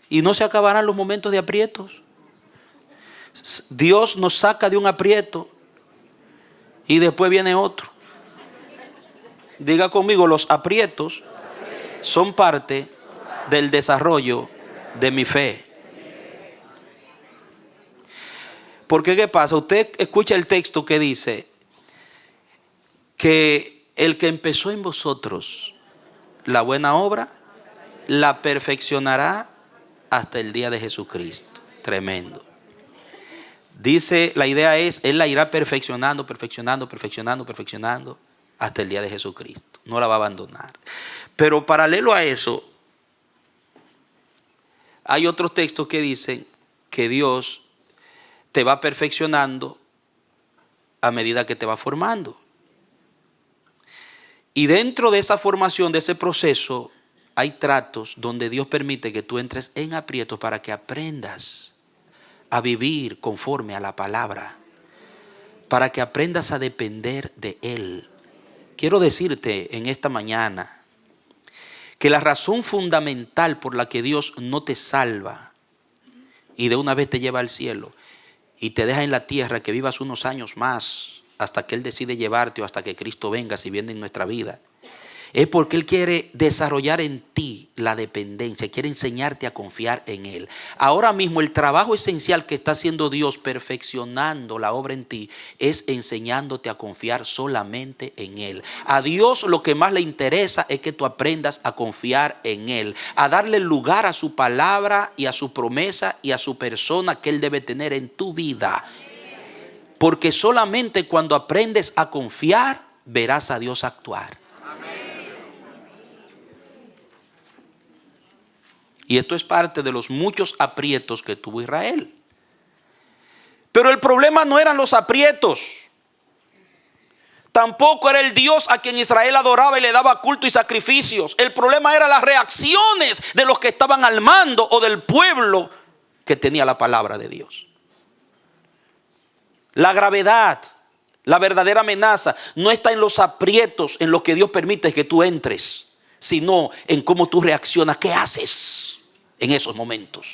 [SPEAKER 1] Y no se acabarán los momentos de aprietos. Dios nos saca de un aprieto y después viene otro. Diga conmigo, los aprietos son parte del desarrollo de mi fe. Porque ¿qué pasa? Usted escucha el texto que dice que el que empezó en vosotros la buena obra, la perfeccionará hasta el día de Jesucristo. Tremendo. Dice, la idea es, Él la irá perfeccionando, perfeccionando, perfeccionando, perfeccionando hasta el día de Jesucristo. No la va a abandonar. Pero paralelo a eso, hay otros textos que dicen que Dios te va perfeccionando a medida que te va formando. Y dentro de esa formación, de ese proceso, hay tratos donde Dios permite que tú entres en aprietos para que aprendas a vivir conforme a la palabra, para que aprendas a depender de Él. Quiero decirte en esta mañana que la razón fundamental por la que Dios no te salva y de una vez te lleva al cielo y te deja en la tierra que vivas unos años más hasta que Él decide llevarte o hasta que Cristo venga, si viene en nuestra vida, es porque Él quiere desarrollar en ti la dependencia, quiere enseñarte a confiar en Él. Ahora mismo el trabajo esencial que está haciendo Dios perfeccionando la obra en ti es enseñándote a confiar solamente en Él. A Dios lo que más le interesa es que tú aprendas a confiar en Él, a darle lugar a su palabra y a su promesa y a su persona que Él debe tener en tu vida. Porque solamente cuando aprendes a confiar verás a Dios actuar. Y esto es parte de los muchos aprietos que tuvo Israel. Pero el problema no eran los aprietos. Tampoco era el Dios a quien Israel adoraba y le daba culto y sacrificios. El problema eran las reacciones de los que estaban al mando o del pueblo que tenía la palabra de Dios. La gravedad, la verdadera amenaza no está en los aprietos en los que Dios permite que tú entres, sino en cómo tú reaccionas, qué haces en esos momentos.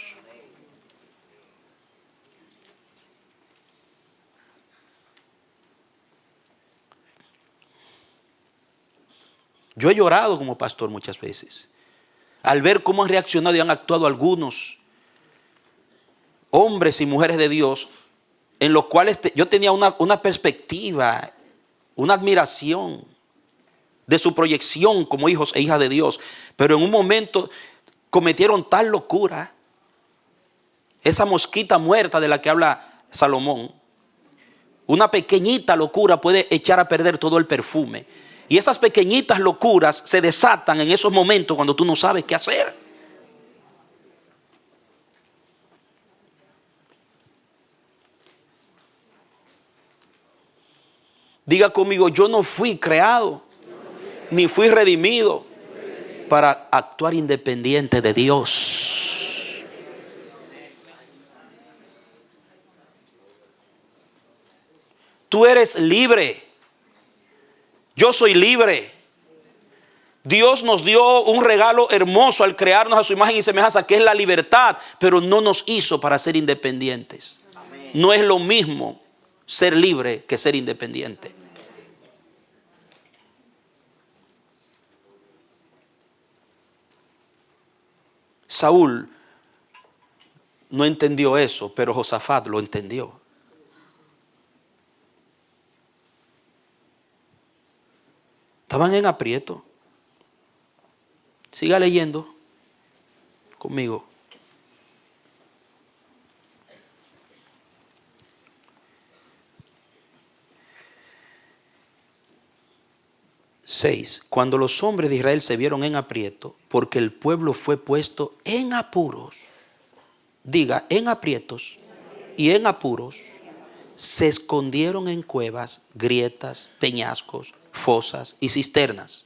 [SPEAKER 1] Yo he llorado como pastor muchas veces al ver cómo han reaccionado y han actuado algunos hombres y mujeres de Dios en los cuales yo tenía una perspectiva, una admiración de su proyección como hijos e hijas de Dios, pero en un momento cometieron tal locura, esa mosquita muerta de la que habla Salomón. Una pequeñita locura puede echar a perder todo el perfume. Y esas pequeñitas locuras se desatan en esos momentos cuando tú no sabes qué hacer. Diga conmigo, yo no fui creado, ni fui redimido para actuar independiente de Dios. Tú eres libre. Yo soy libre. Dios nos dio un regalo hermoso al crearnos a su imagen y semejanza, que es la libertad, pero no nos hizo para ser independientes. Amén. No es lo mismo ser libre que ser independiente. Saúl no entendió eso, pero Josafat lo entendió. Estaban en aprieto. Siga leyendo conmigo. Cuando los hombres de Israel se vieron en aprieto, porque el pueblo fue puesto en apuros, diga, en aprietos y en apuros, se escondieron en cuevas, grietas, peñascos, fosas y cisternas.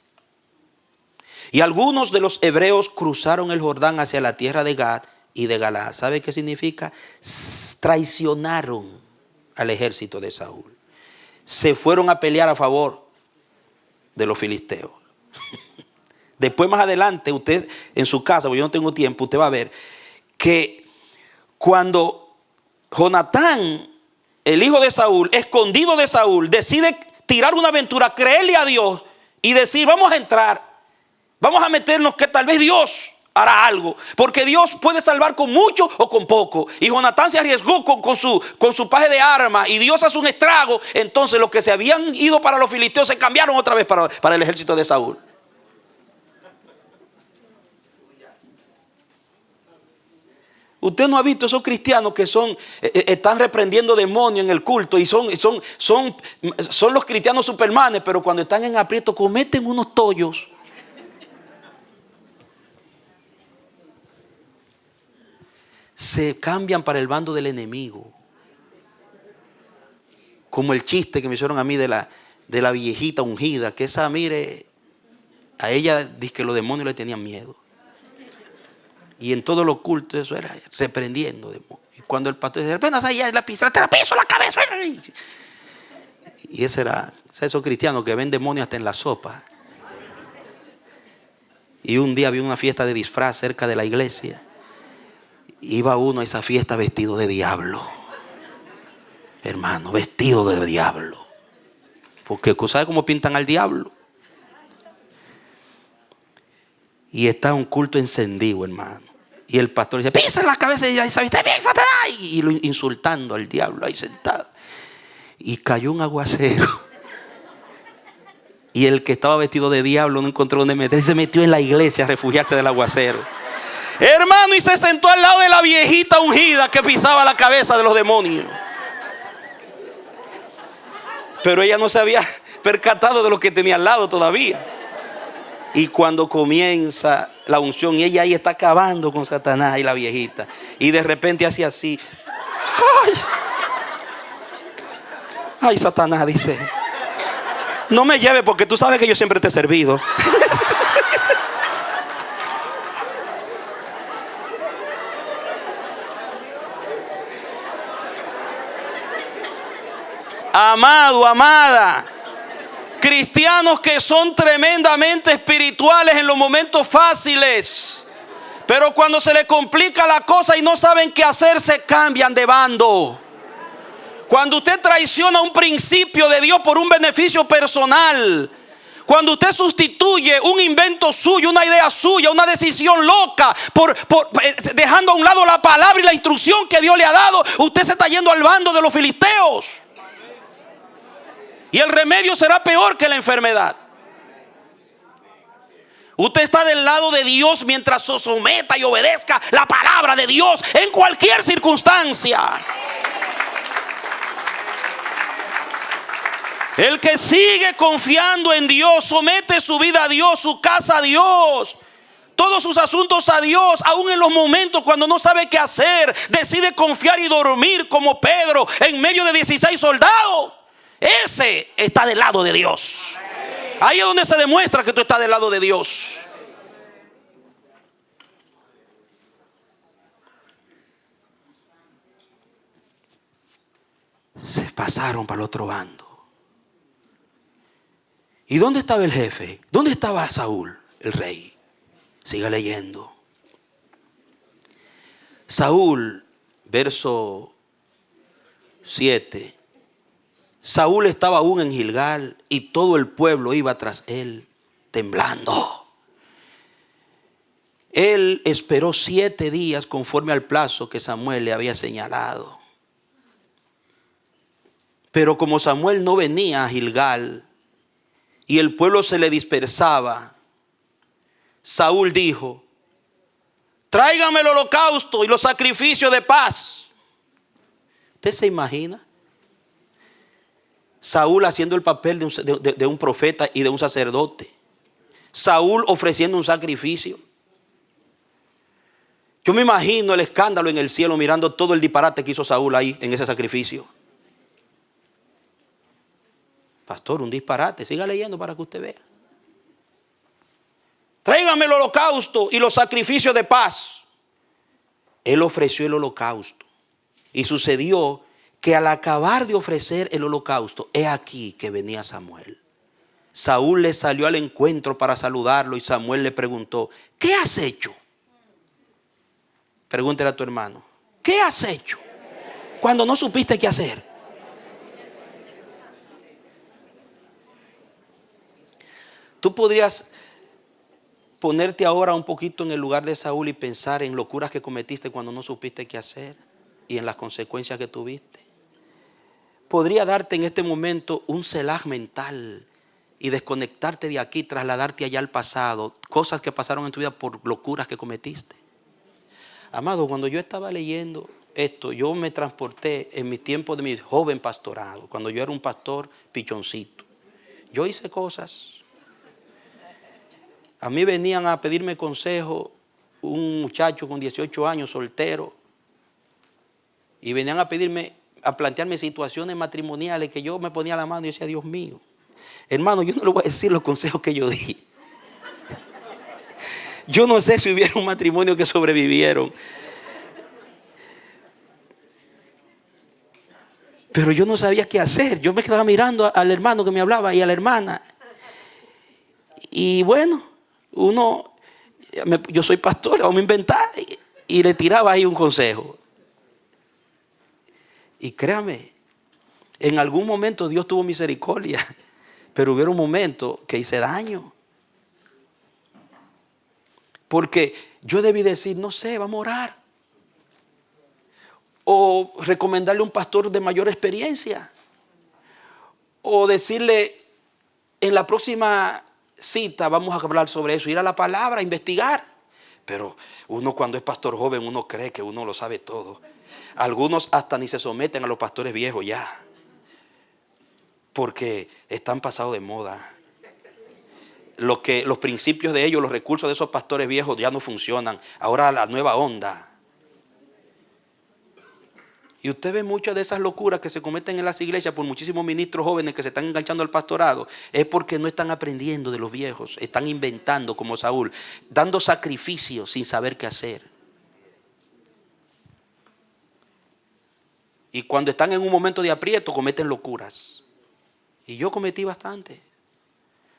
[SPEAKER 1] Y algunos de los hebreos cruzaron el Jordán hacia la tierra de Gad y de Galaad. ¿Sabe qué significa? Traicionaron al ejército de Saúl. Se fueron a pelear a favor de los filisteos. Después, más adelante, usted en su casa, porque yo no tengo tiempo, usted va a ver que cuando Jonatán, el hijo de Saúl, escondido de Saúl, decide tirar una aventura, creerle a Dios y decir, vamos a entrar, vamos a meternos, que tal vez Dios hará algo, porque Dios puede salvar con mucho o con poco. Y Jonatán se arriesgó con su paje de armas y Dios hace un estrago. Entonces los que se habían ido para los filisteos se cambiaron otra vez para el ejército de Saúl. Usted no ha visto esos cristianos que están reprendiendo demonios en el culto y son los cristianos supermanes, pero cuando están en aprieto cometen unos tollos. Se cambian para el bando del enemigo. Como el chiste que me hicieron a mí de la viejita ungida, que esa, mire, a ella dice que los demonios le tenían miedo. Y en todos los cultos eso era reprendiendo demonios. Y cuando el pastor decía, apenas allá la pisa, te la piso la cabeza. Y ese era esos cristianos que ven demonios hasta en la sopa. Y un día había una fiesta de disfraz cerca de la iglesia. Iba uno a esa fiesta vestido de diablo. Hermano, vestido de diablo. Porque ¿sabe cómo pintan al diablo? Y está un culto encendido, hermano. Y el pastor dice, pisa la cabeza de esa fiesta, písate. Y lo insultando al diablo ahí sentado. Y cayó un aguacero. Y el que estaba vestido de diablo no encontró dónde meterse. Se metió en la iglesia a refugiarse del aguacero. Hermano, y se sentó al lado de la viejita ungida que pisaba la cabeza de los demonios. Pero ella no se había percatado de lo que tenía al lado todavía. Y cuando comienza la unción, y ella ahí está acabando con Satanás y la viejita. Y de repente hace así. Ay, Satanás, dice, no me lleve porque tú sabes que yo siempre te he servido. Amado, amada, cristianos que son tremendamente espirituales en los momentos fáciles, pero cuando se les complica la cosa y no saben qué hacer, se cambian de bando. Cuando usted traiciona un principio de Dios por un beneficio personal, cuando usted sustituye un invento suyo, una idea suya, una decisión loca, dejando a un lado la palabra y la instrucción que Dios le ha dado, usted se está yendo al bando de los filisteos. Y el remedio será peor que la enfermedad. Usted está del lado de Dios mientras se someta y obedezca la palabra de Dios en cualquier circunstancia. El que sigue confiando en Dios, somete su vida a Dios, su casa a Dios, todos sus asuntos a Dios, aún en los momentos cuando no sabe qué hacer, decide confiar y dormir como Pedro en medio de 16 soldados. ese está del lado de Dios. Ahí es donde se demuestra que tú estás del lado de Dios. Se pasaron para el otro bando. ¿Y dónde estaba el jefe? ¿Dónde estaba Saúl, el rey? Siga leyendo. Saúl, verso 7. Saúl estaba aún en Gilgal y todo el pueblo iba tras él, temblando. Él esperó 7 días conforme al plazo que Samuel le había señalado. Pero como Samuel no venía a Gilgal y el pueblo se le dispersaba, Saúl dijo: tráigame el holocausto y los sacrificios de paz. ¿Usted se imagina? Saúl haciendo el papel de un profeta y de un sacerdote. Saúl ofreciendo un sacrificio. Yo me imagino el escándalo en el cielo mirando todo el disparate que hizo Saúl ahí en ese sacrificio. Pastor, un disparate. Siga leyendo para que usted vea. Tráigame el holocausto y los sacrificios de paz. Él ofreció el holocausto. Y sucedió que al acabar de ofrecer el holocausto, he aquí que venía Samuel. Saúl le salió al encuentro para saludarlo y Samuel le preguntó: ¿qué has hecho? Pregúntale a tu hermano: ¿qué has hecho cuando no supiste qué hacer? Tú podrías ponerte ahora un poquito en el lugar de Saúl y pensar en locuras que cometiste cuando no supiste qué hacer y en las consecuencias que tuviste. Podría darte en este momento un selah mental y desconectarte de aquí, trasladarte allá al pasado, cosas que pasaron en tu vida por locuras que cometiste. Amado, cuando yo estaba leyendo esto, yo me transporté en mi tiempo de mi joven pastorado, cuando yo era un pastor pichoncito. Yo hice cosas. A mí venían a pedirme consejo un muchacho con 18 años, soltero, y venían a pedirme, a plantearme situaciones matrimoniales que yo me ponía la mano y decía: Dios mío, hermano, yo no le voy a decir los consejos que yo di. Yo no sé si hubiera un matrimonio que sobrevivieron. Pero yo no sabía qué hacer. Yo me quedaba mirando al hermano que me hablaba y a la hermana. Y bueno, yo soy pastor, vamos a inventar. Y le tiraba ahí un consejo. Y créame, en algún momento Dios tuvo misericordia. Pero hubo un momento que hice daño. Porque yo debí decir: no sé, vamos a orar. O recomendarle a un pastor de mayor experiencia. O decirle: en la próxima cita vamos a hablar sobre eso. Ir a la palabra, investigar. Pero uno, cuando es pastor joven, uno cree que uno lo sabe todo. Algunos hasta ni se someten a los pastores viejos ya. Porque están pasados de moda. Los principios de ellos, los recursos de esos pastores viejos ya no funcionan. Ahora la nueva onda. Y usted ve muchas de esas locuras que se cometen en las iglesias por muchísimos ministros jóvenes que se están enganchando al pastorado. Es porque no están aprendiendo de los viejos. Están inventando como Saúl, dando sacrificios sin saber qué hacer. Y cuando están en un momento de aprieto cometen locuras. Y yo cometí bastante.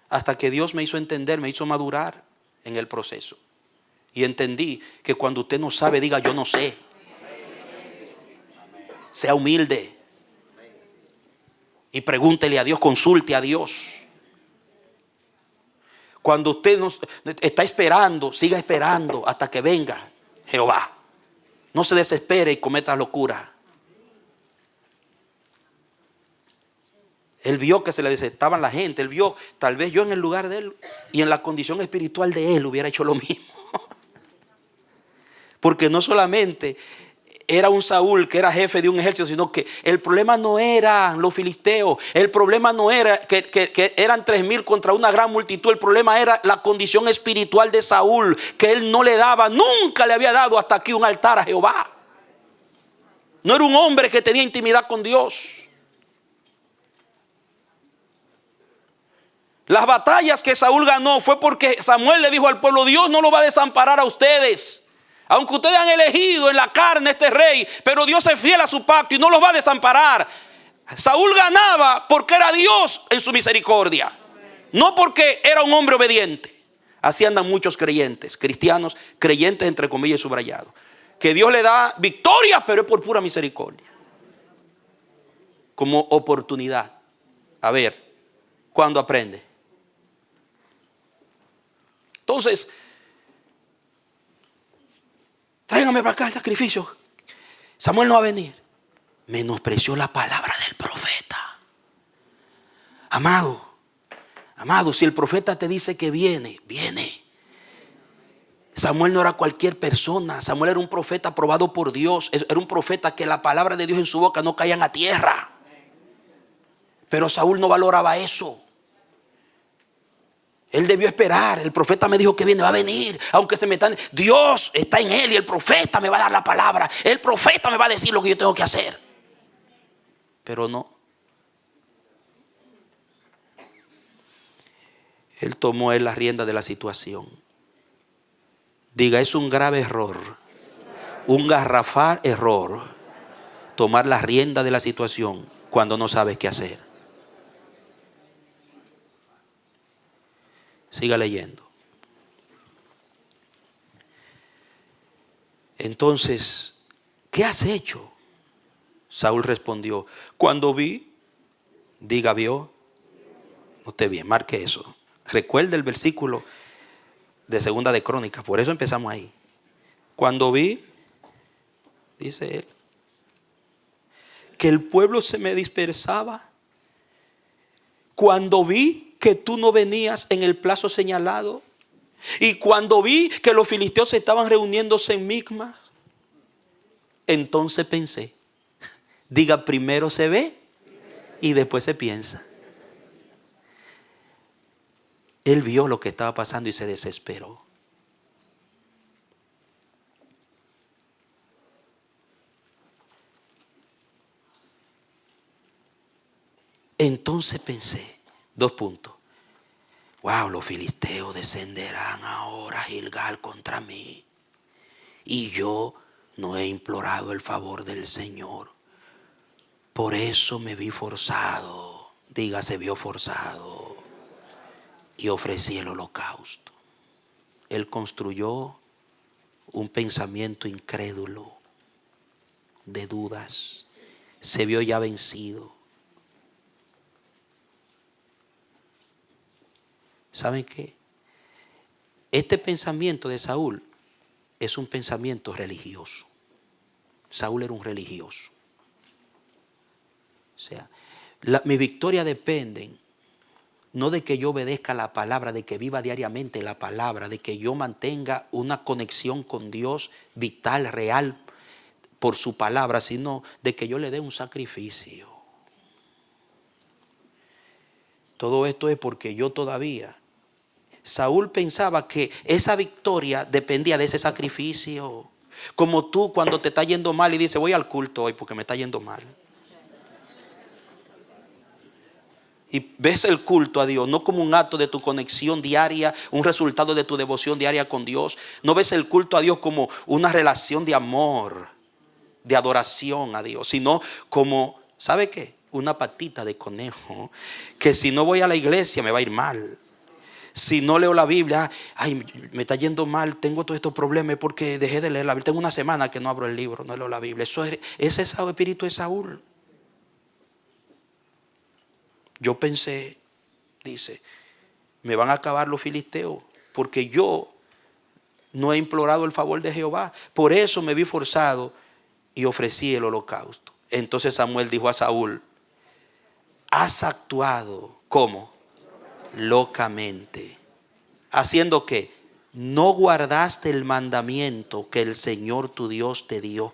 [SPEAKER 1] Hasta que Dios me hizo entender, me hizo madurar en el proceso. Y entendí que cuando usted no sabe, diga: yo no sé. Sea humilde. Y pregúntele a Dios, consulte a Dios. Cuando usted está esperando, siga esperando hasta que venga Jehová. No se desespere y cometa locura. Él vio que se le desertaban la gente. Él vio, tal vez yo en el lugar de él y en la condición espiritual de él hubiera hecho lo mismo. Porque no solamente era un Saúl que era jefe de un ejército, sino que el problema no eran los filisteos. El problema no era que eran 3,000 contra una gran multitud. El problema era la condición espiritual de Saúl, que él no le daba, nunca le había dado hasta aquí un altar a Jehová. No era un hombre que tenía intimidad con Dios. Las batallas que Saúl ganó fue porque Samuel le dijo al pueblo: Dios no lo va a desamparar a ustedes. Aunque ustedes han elegido en la carne este rey, pero Dios es fiel a su pacto y no los va a desamparar. Saúl ganaba porque era Dios en su misericordia, no porque era un hombre obediente. Así andan muchos creyentes, cristianos, creyentes entre comillas subrayados, que Dios le da victoria, pero es por pura misericordia, como oportunidad. A ver, ¿cuándo aprende? Entonces, tráigame para acá el sacrificio. Samuel no va a venir. Menospreció la palabra del profeta. Amado, si el profeta te dice que viene, viene. Samuel no era cualquier persona. Samuel era un profeta aprobado por Dios. Era un profeta que la palabra de Dios en su boca no caía en la tierra. Pero Saúl no valoraba eso. Él debió esperar. El profeta me dijo que viene, va a venir. Aunque se metan, Dios está en él y el profeta me va a dar la palabra. El profeta me va a decir lo que yo tengo que hacer. Pero no. Él tomó la rienda de la situación. Diga, es un grave error, un garrafal error, tomar la rienda de la situación cuando no sabes qué hacer. Siga leyendo. Entonces, ¿qué has hecho? Saúl respondió: cuando vi, diga vio. Note bien, marque eso. Recuerde el versículo de Segunda de Crónicas, por eso empezamos ahí. Cuando vi, dice él, que el pueblo se me dispersaba, cuando vi que tú no venías en el plazo señalado, y cuando vi que los filisteos estaban reuniéndose en Micmas, entonces pensé. Diga, primero se ve y después se piensa. Él vio lo que estaba pasando y se desesperó. Entonces pensé, 2 puntos. Wow, los filisteos descenderán ahora a Gilgal contra mí. Y yo no he implorado el favor del Señor. Por eso me vi forzado. Diga, se vio forzado. Y ofrecí el holocausto. Él construyó un pensamiento incrédulo, de dudas. Se vio ya vencido. ¿Saben qué? Este pensamiento de Saúl es un pensamiento religioso. Saúl era un religioso. O sea, mi victoria depende no de que yo obedezca la palabra, de que viva diariamente la palabra, de que yo mantenga una conexión con Dios vital, real, por su palabra, sino de que yo le dé un sacrificio. Todo esto es porque yo todavía... Saúl pensaba que esa victoria dependía de ese sacrificio. Como tú cuando te está yendo mal y dices, voy al culto hoy porque me está yendo mal. Y ves el culto a Dios no como un acto de tu conexión diaria, un resultado de tu devoción diaria con Dios. No ves el culto a Dios como una relación de amor, de adoración a Dios, sino como, ¿sabe qué? Una patita de conejo, que si no voy a la iglesia me va a ir mal. Si no leo la Biblia, ay, me está yendo mal, tengo todos estos problemas porque dejé de leer la Biblia. Tengo una semana que no abro el libro, no leo la Biblia. Ese es el espíritu de Saúl. Yo pensé, dice, me van a acabar los filisteos porque yo no he implorado el favor de Jehová. Por eso me vi forzado y ofrecí el holocausto. Entonces Samuel dijo a Saúl: has actuado ¿cómo? Locamente. ¿Haciendo qué? No guardaste el mandamiento que el Señor tu Dios te dio.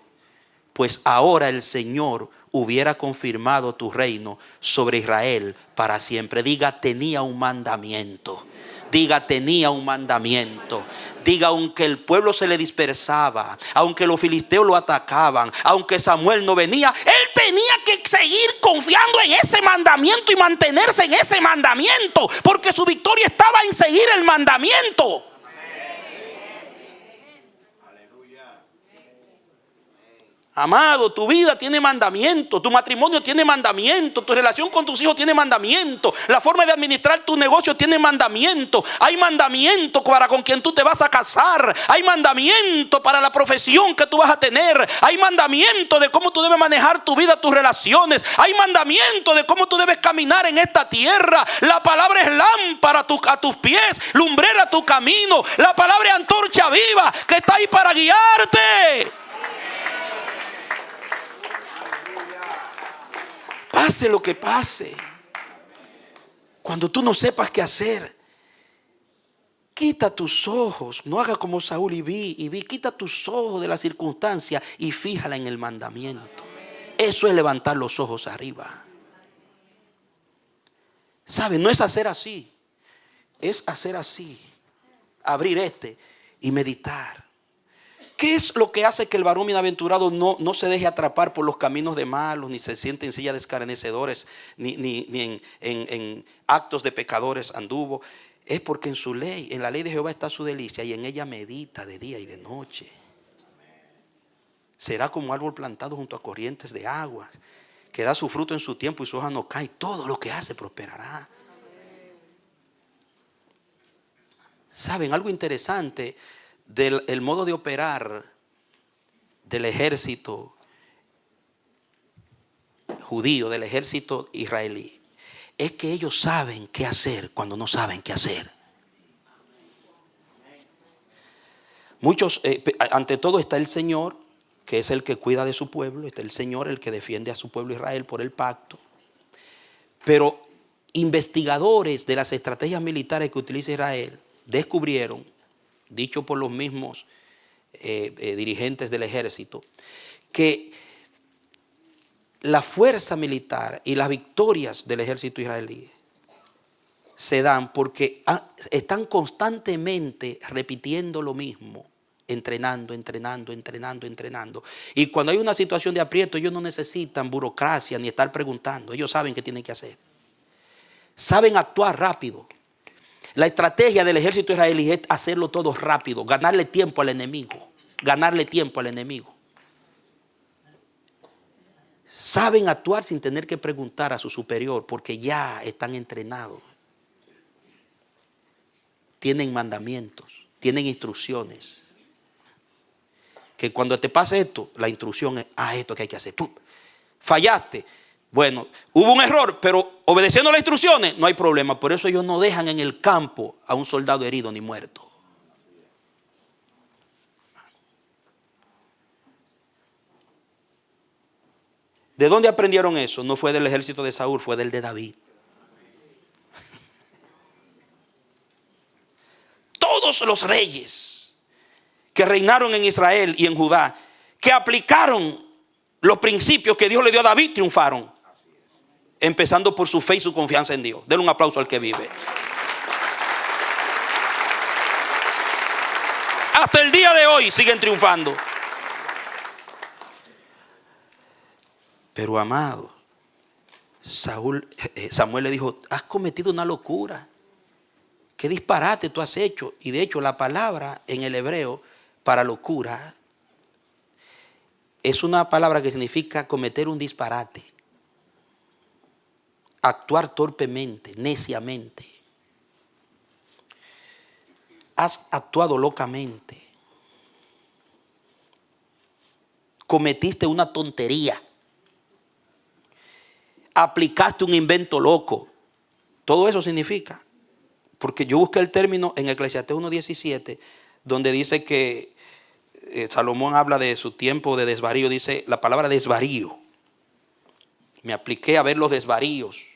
[SPEAKER 1] Pues ahora el Señor hubiera confirmado tu reino sobre Israel para siempre. Diga, tenía un mandamiento. Diga, tenía un mandamiento. Diga, aunque el pueblo se le dispersaba, aunque los filisteos lo atacaban, aunque Samuel no venía, él tenía que seguir confiando en ese mandamiento y mantenerse en ese mandamiento, porque su victoria estaba en seguir el mandamiento. Amado, tu vida tiene mandamiento, tu matrimonio tiene mandamiento, tu relación con tus hijos tiene mandamiento, la forma de administrar tu negocio tiene mandamiento. Hay mandamiento para con quien tú te vas a casar, hay mandamiento para la profesión que tú vas a tener, hay mandamiento de cómo tú debes manejar tu vida, tus relaciones, hay mandamiento de cómo tú debes caminar en esta tierra. La palabra es lámpara a tus pies, lumbrera a tu camino. La palabra es antorcha viva que está ahí para guiarte. Pase lo que pase, cuando tú no sepas qué hacer, quita tus ojos, no haga como Saúl y vi, quita tus ojos de la circunstancia y fíjala en el mandamiento. Eso es levantar los ojos arriba. ¿Sabe? No es hacer así, es hacer así, abrir y meditar. ¿Qué es lo que hace que el varón bienaventurado no se deje atrapar por los caminos de malos, ni se siente en silla de escarnecedores, ni en actos de pecadores anduvo? Es porque en su ley, en la ley de Jehová está su delicia, y en ella medita de día y de noche. Será como árbol plantado junto a corrientes de agua, que da su fruto en su tiempo y su hoja no cae. Todo lo que hace prosperará. ¿Saben algo interesante del modo de operar del ejército judío, del ejército israelí? Es que ellos saben qué hacer cuando no saben qué hacer. Muchos, ante todo está el Señor, que es el que cuida de su pueblo. Está el Señor, el que defiende a su pueblo Israel por el pacto. Pero investigadores de las estrategias militares que utiliza Israel descubrieron, dicho por los mismos dirigentes del ejército, que la fuerza militar y las victorias del ejército israelí se dan porque están constantemente repitiendo lo mismo, entrenando. Y cuando hay una situación de aprieto, ellos no necesitan burocracia ni estar preguntando. Ellos saben qué tienen que hacer. Saben actuar rápido. La estrategia del ejército israelí es hacerlo todo rápido, ganarle tiempo al enemigo. Saben actuar sin tener que preguntar a su superior porque ya están entrenados. Tienen mandamientos, tienen instrucciones. Que cuando te pase esto, la instrucción es, esto que hay que hacer. ¡Pum! Fallaste. Bueno, hubo un error, pero obedeciendo las instrucciones no hay problema. Por eso ellos no dejan en el campo a un soldado herido ni muerto. ¿De dónde aprendieron eso? No fue del ejército de Saúl, fue del de David. Todos los reyes que reinaron en Israel y en Judá, que aplicaron los principios que Dios le dio a David, triunfaron. Empezando por su fe y su confianza en Dios. Denle un aplauso al que vive. Hasta el día de hoy siguen triunfando. Pero amado, Samuel le dijo, has cometido una locura. ¿Qué disparate tú has hecho? Y de hecho la palabra en el hebreo para locura es una palabra que significa cometer un disparate. Actuar torpemente, neciamente. Has actuado locamente. Cometiste una tontería. Aplicaste un invento loco. Todo eso significa. Porque yo busqué el término en Eclesiastés 1:17, donde dice que Salomón habla de su tiempo de desvarío. Dice la palabra desvarío. Me apliqué a ver los desvaríos.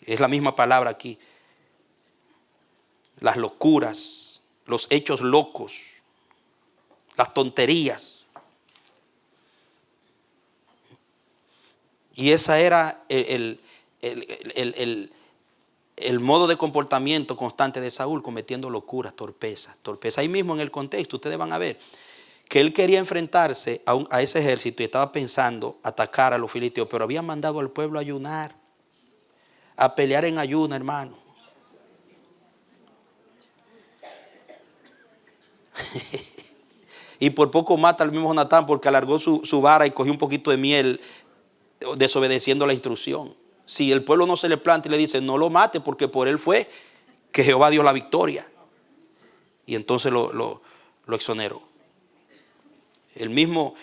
[SPEAKER 1] Es la misma palabra aquí. Las locuras, los hechos locos, las tonterías. Y esa era el modo de comportamiento constante de Saúl, cometiendo locuras, torpezas. Ahí mismo en el contexto ustedes van a ver que él quería enfrentarse a ese ejército y estaba pensando atacar a los filisteos, pero había mandado al pueblo a ayunar, a pelear en ayuna, hermano. Y por poco mata al mismo Jonatán porque alargó su vara y cogió un poquito de miel, desobedeciendo la instrucción. Si el pueblo no se le planta y le dice no lo mate porque por él fue que Jehová dio la victoria, y entonces lo exoneró. El mismo,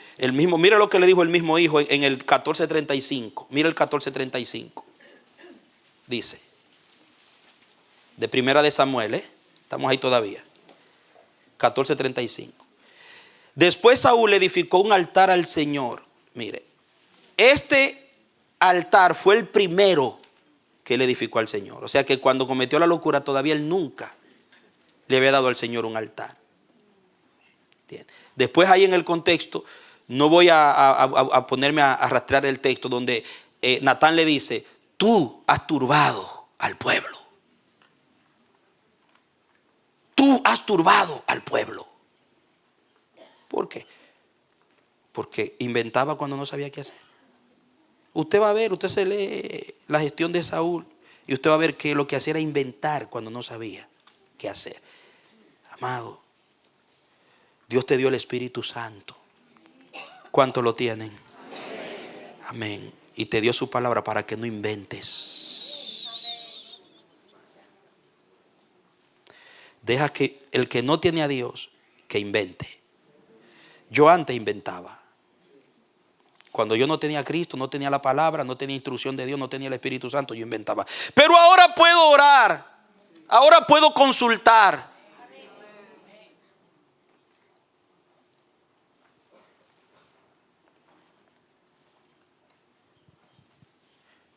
[SPEAKER 1] mira lo que le dijo el mismo hijo en el 14:35. Mira el 14:35. Dice, de primera de Samuel, estamos ahí todavía. 14:35. Después Saúl edificó un altar al Señor. Mire, este altar fue el primero que él edificó al Señor. O sea que cuando cometió la locura todavía él nunca le había dado al Señor un altar. Después ahí en el contexto, no voy a ponerme a rastrear el texto donde Natán le dice, tú has turbado al pueblo. Tú has turbado al pueblo. ¿Por qué? Porque inventaba cuando no sabía qué hacer. Usted va a ver, usted se lee la gestión de Saúl y usted va a ver que lo que hacía era inventar cuando no sabía qué hacer. Amado, Dios te dio el Espíritu Santo. ¿Cuánto lo tienen? Amén. Y te dio su palabra para que no inventes. Deja que el que no tiene a Dios, que invente. Yo antes inventaba. Cuando yo no tenía a Cristo, no tenía la palabra, no tenía instrucción de Dios, no tenía el Espíritu Santo, yo inventaba. Pero ahora puedo orar. Ahora puedo consultar.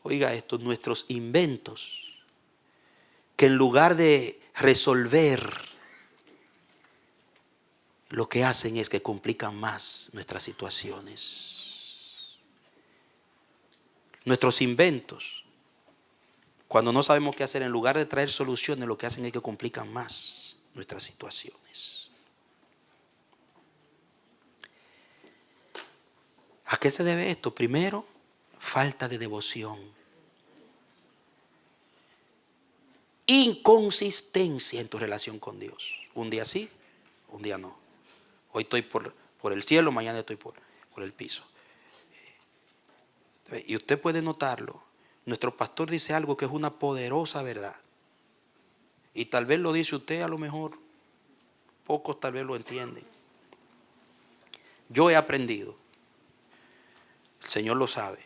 [SPEAKER 1] Oiga esto, nuestros inventos, que en lugar de resolver, lo que hacen es que complican más nuestras situaciones. Nuestros inventos, cuando no sabemos qué hacer, en lugar de traer soluciones, lo que hacen es que complican más nuestras situaciones. ¿A qué se debe esto? Primero, falta de devoción. Inconsistencia en tu relación con Dios. Un día sí, un día no. Hoy estoy por el cielo, mañana estoy por el piso. Y usted puede notarlo. Nuestro pastor dice algo que es una poderosa verdad. Y tal vez lo dice usted, a lo mejor pocos tal vez lo entienden. Yo he aprendido, el Señor lo sabe,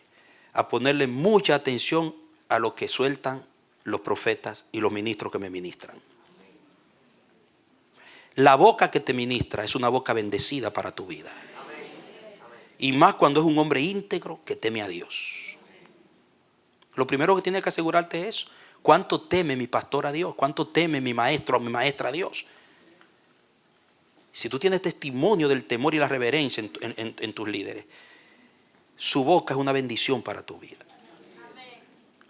[SPEAKER 1] a ponerle mucha atención a lo que sueltan los profetas y los ministros que me ministran. La boca que te ministra es una boca bendecida para tu vida. Y más cuando es un hombre íntegro que teme a Dios. Lo primero que tienes que asegurarte es cuánto teme mi pastor a Dios, cuánto teme mi maestro o mi maestra a Dios. Si tú tienes testimonio del temor y la reverencia en tus líderes, su boca es una bendición para tu vida.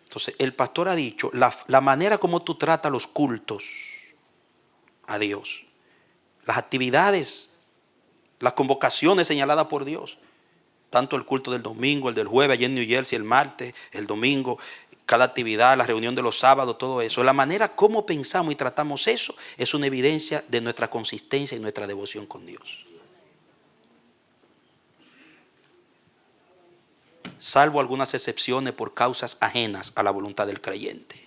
[SPEAKER 1] Entonces el pastor ha dicho, la manera como tú tratas los cultos a Dios, las actividades, las convocaciones señaladas por Dios, tanto el culto del domingo, el del jueves, allá en New Jersey, el martes, el domingo, cada actividad, la reunión de los sábados, todo eso. La manera como pensamos y tratamos eso es una evidencia de nuestra consistencia y nuestra devoción con Dios. Salvo algunas excepciones por causas ajenas a la voluntad del creyente.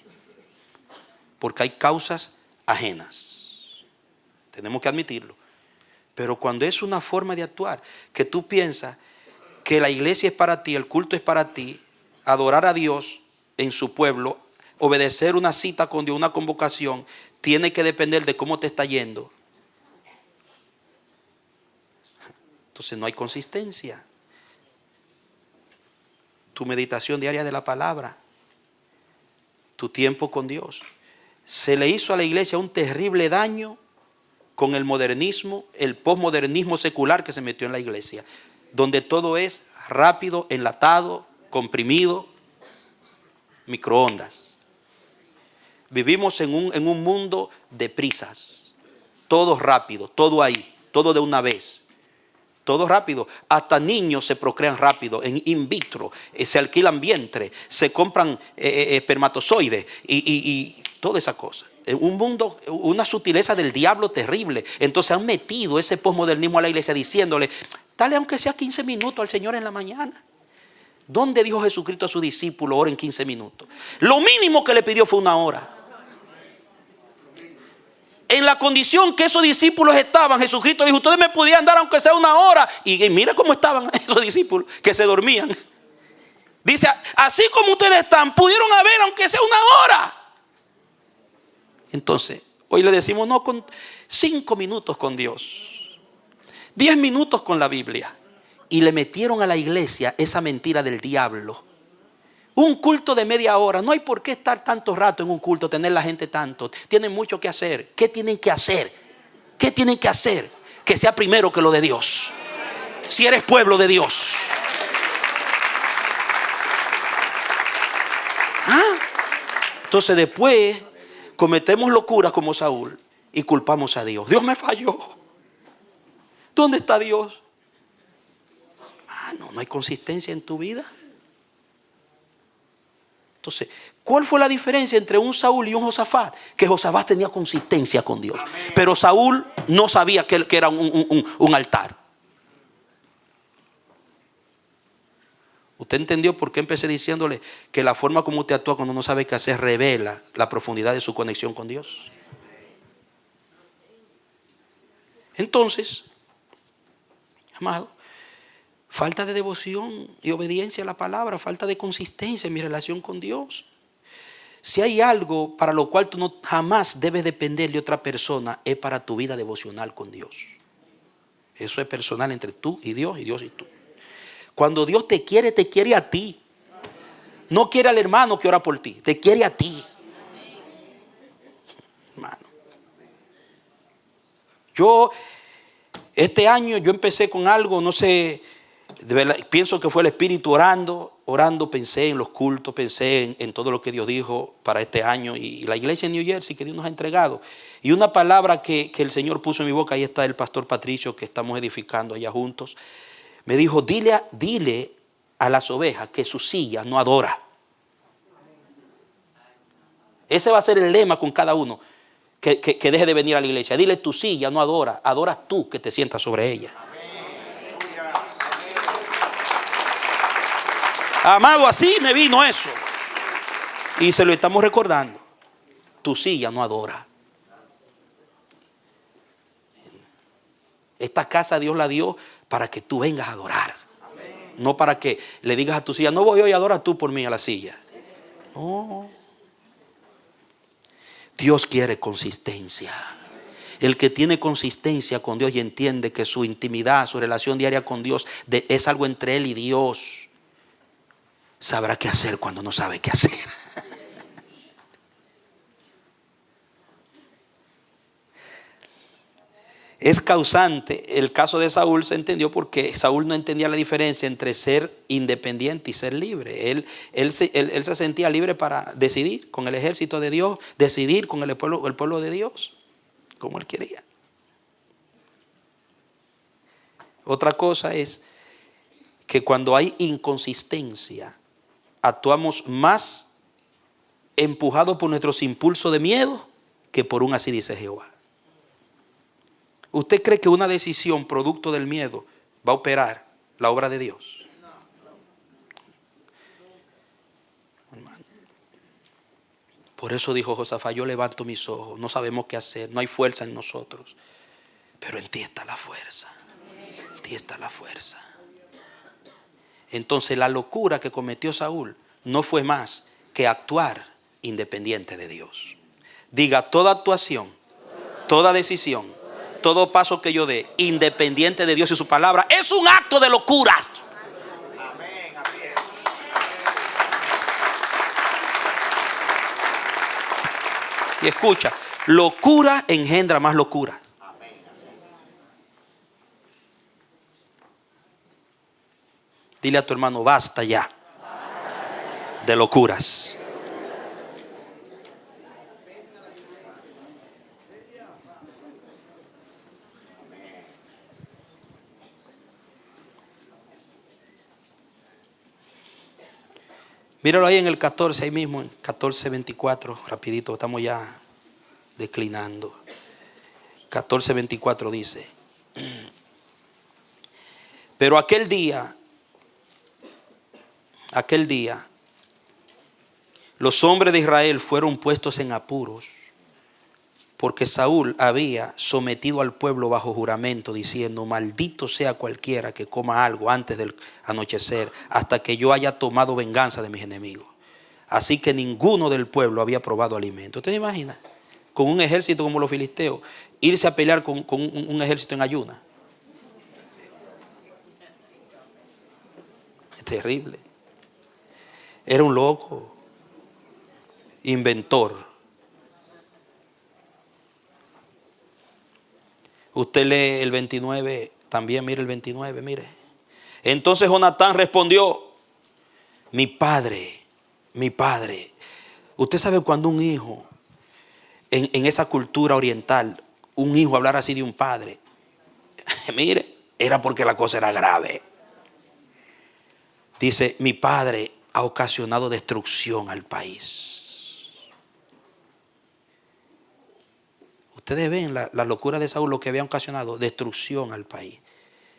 [SPEAKER 1] Porque hay causas ajenas. Tenemos que admitirlo. Pero cuando es una forma de actuar, que tú piensas que la iglesia es para ti, el culto es para ti, adorar a Dios en su pueblo, obedecer una cita con Dios, una convocación, tiene que depender de cómo te está yendo. Entonces no hay consistencia. Tu meditación diaria de la palabra, tu tiempo con Dios. Se le hizo a la iglesia un terrible daño con el modernismo, el posmodernismo secular que se metió en la iglesia, donde todo es rápido, enlatado, comprimido, microondas. Vivimos en un mundo de prisas, todo rápido, todo ahí, todo de una vez. Todo rápido. Hasta niños se procrean rápido, en in vitro, se alquilan vientre, se compran espermatozoides y toda esa cosa. Un mundo, una sutileza del diablo terrible. Entonces han metido ese posmodernismo a la iglesia diciéndole, dale aunque sea 15 minutos al Señor en la mañana. ¿Dónde dijo Jesucristo a sus discípulos, oren 15 minutos? Lo mínimo que le pidió fue 1 hora. En la condición que esos discípulos estaban, Jesucristo dijo, ustedes me podían dar aunque sea 1 hora. Y mira cómo estaban esos discípulos, que se dormían. Dice, así como ustedes están, pudieron haber aunque sea 1 hora. Entonces, hoy le decimos, no, con 5 minutos con Dios, 10 minutos con la Biblia. Y le metieron a la iglesia esa mentira del diablo. Un culto de media hora. No hay por qué estar tanto rato en un culto, tener la gente tanto. Tienen mucho que hacer. ¿Qué tienen que hacer? ¿Qué tienen que hacer? Que sea primero que lo de Dios. Si eres pueblo de Dios. Entonces después cometemos locuras como Saúl y culpamos a Dios. Dios me falló. ¿Dónde está Dios? No hay consistencia en tu vida. Entonces, ¿cuál fue la diferencia entre un Saúl y un Josafat? Que Josafat tenía consistencia con Dios. Amén. Pero Saúl no sabía que era un altar. ¿Usted entendió por qué empecé diciéndole que la forma como usted actúa cuando no sabe qué hacer revela la profundidad de su conexión con Dios? Entonces, amado, falta de devoción y obediencia a la palabra, falta de consistencia en mi relación con Dios. Si hay algo para lo cual tú no jamás debes depender de otra persona, es para tu vida devocional con Dios. Eso es personal entre tú y Dios y tú. Cuando Dios te quiere a ti. No quiere al hermano que ora por ti, te quiere a ti. Hermano. Este año yo empecé con algo, no sé, pienso que fue el Espíritu orando, pensé en los cultos, pensé en todo lo que Dios dijo para este año y la iglesia en New Jersey que Dios nos ha entregado. Y una palabra que el Señor puso en mi boca, ahí está el pastor Patricio que estamos edificando allá juntos, me dijo, dile a las ovejas que su silla no adora. Ese va a ser el lema con cada uno que deje de venir a la iglesia. Dile, tu silla no adora, adoras tú que te sientas sobre ella. Amado, así me vino eso. Y se lo estamos recordando. Tu silla no adora. Esta casa Dios la dio para que tú vengas a adorar. No para que le digas a tu silla, no voy hoy, adora tú por mí a la silla. No. Dios quiere consistencia. El que tiene consistencia con Dios y entiende que su intimidad, su relación diaria con Dios es algo entre él y Dios, sabrá qué hacer cuando no sabe qué hacer. Es causante. El caso de Saúl se entendió porque Saúl no entendía la diferencia entre ser independiente y ser libre. Él se sentía libre para decidir con el ejército de Dios, decidir con el pueblo de Dios, como él quería. Otra cosa es que cuando hay inconsistencia, actuamos más empujados por nuestros impulsos de miedo que por un así dice Jehová. ¿Usted cree que una decisión producto del miedo va a operar la obra de Dios? Hermano. Por eso dijo Josafat, yo levanto mis ojos, no sabemos qué hacer, no hay fuerza en nosotros, pero en ti está la fuerza. En ti está la fuerza. Entonces la locura que cometió Saúl no fue más que actuar independiente de Dios. Diga, toda actuación, toda decisión, todo paso que yo dé, independiente de Dios y su palabra, es un acto de locura. Y escucha, locura engendra más locura. Dile a tu hermano, basta ya de locuras. Míralo ahí en el 14, ahí mismo, en 14:24, rapidito, estamos ya declinando. 14:24 dice: pero aquel día, los hombres de Israel fueron puestos en apuros, porque Saúl había sometido al pueblo bajo juramento, diciendo: maldito sea cualquiera que coma algo antes del anochecer, hasta que yo haya tomado venganza de mis enemigos. Así que ninguno del pueblo había probado alimento. ¿Usted se imagina? Con un ejército como los filisteos, irse a pelear con un ejército en ayuna. Es terrible. Era un loco, inventor. Usted lee el 29, también mire el 29, mire. Entonces Jonatán respondió: mi padre. Usted sabe cuando un hijo, en esa cultura oriental, un hijo hablar así de un padre, mire, era porque la cosa era grave. Dice: mi padre ha ocasionado destrucción al país. Ustedes ven la locura de Saúl, lo que había ocasionado destrucción al país.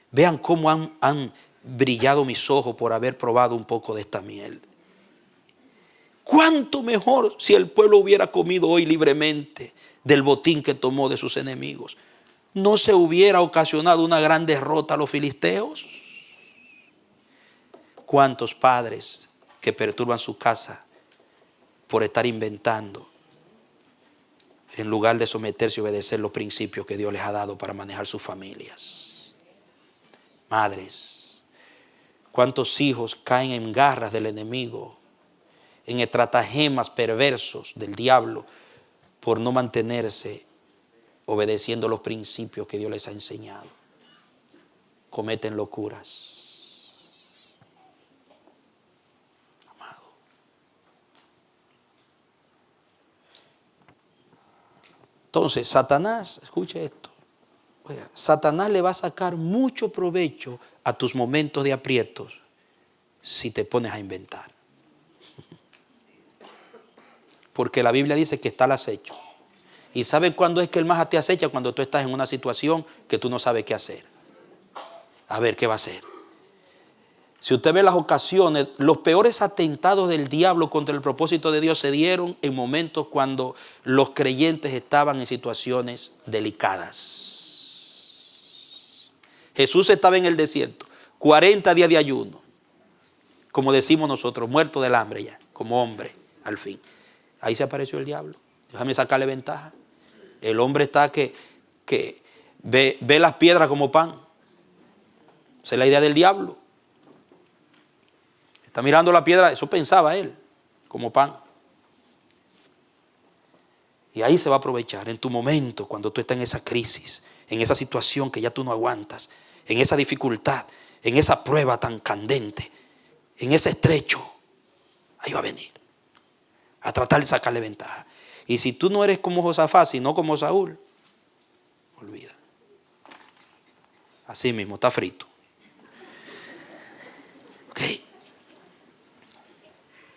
[SPEAKER 1] Vean cómo han brillado mis ojos por haber probado un poco de esta miel. ¿Cuánto mejor si el pueblo hubiera comido hoy libremente del botín que tomó de sus enemigos? ¿No se hubiera ocasionado una gran derrota a los filisteos? ¿Cuántos padres que perturban su casa por estar inventando, en lugar de someterse y obedecer los principios que Dios les ha dado para manejar sus familias? Madres, ¿cuántos hijos caen en garras del enemigo, en estratagemas perversos del diablo, por no mantenerse obedeciendo los principios que Dios les ha enseñado? Cometen locuras. Amado. Entonces, Satanás, escuche esto. Oiga, Satanás le va a sacar mucho provecho a tus momentos de aprietos si te pones a inventar. Porque la Biblia dice que está al acecho. ¿Y sabe cuándo es que el más te acecha? Cuando tú estás en una situación que tú no sabes qué hacer. A ver qué va a hacer. Si usted ve las ocasiones, los peores atentados del diablo contra el propósito de Dios se dieron en momentos cuando los creyentes estaban en situaciones delicadas. Jesús estaba en el desierto, 40 días de ayuno, como decimos nosotros, muerto del hambre ya, como hombre, al fin. Ahí se apareció el diablo. Déjame sacarle ventaja. El hombre está que ve las piedras como pan. Esa es la idea del diablo. Está mirando la piedra, eso pensaba él, como pan. Y ahí se va a aprovechar en tu momento, cuando tú estás en esa crisis, en esa situación que ya tú no aguantas, en esa dificultad, en esa prueba tan candente, en ese estrecho. Ahí va a venir a tratar de sacarle ventaja. Y si tú no eres como Josafat, sino como Saúl, olvida. Así mismo, está frito. Ok.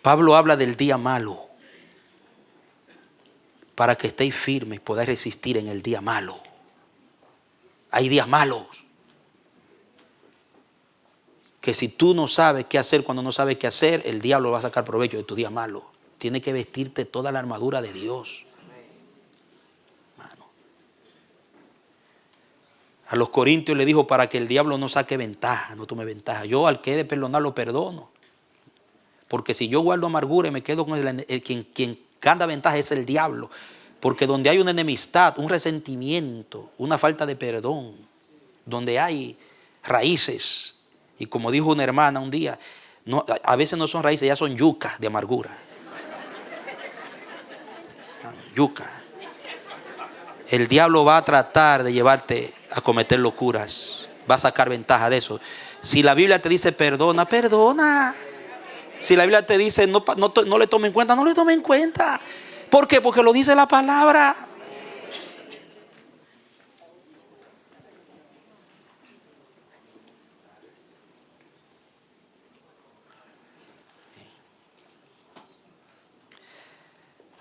[SPEAKER 1] Pablo habla del día malo, para que estéis firmes y podáis resistir en el día malo. Hay días malos, que si tú no sabes qué hacer cuando no sabes qué hacer, el diablo va a sacar provecho de tu día malo. Tienes que vestirte toda la armadura de Dios. Mano. A los corintios le dijo: para que el diablo no saque ventaja, no tome ventaja. Yo al que he de perdonar lo perdono. Porque si yo guardo amargura y me quedo con quien gana ventaja es el diablo. Porque donde hay una enemistad, un resentimiento, una falta de perdón, donde hay raíces, y como dijo una hermana un día, no, a veces no son raíces, ya son yucas de amargura. Yuca. El diablo va a tratar de llevarte a cometer locuras, va a sacar ventaja de eso. Si la Biblia te dice perdona, perdona. Si la Biblia te dice no le tome en cuenta, no le tome en cuenta. ¿Por qué? Porque lo dice la palabra.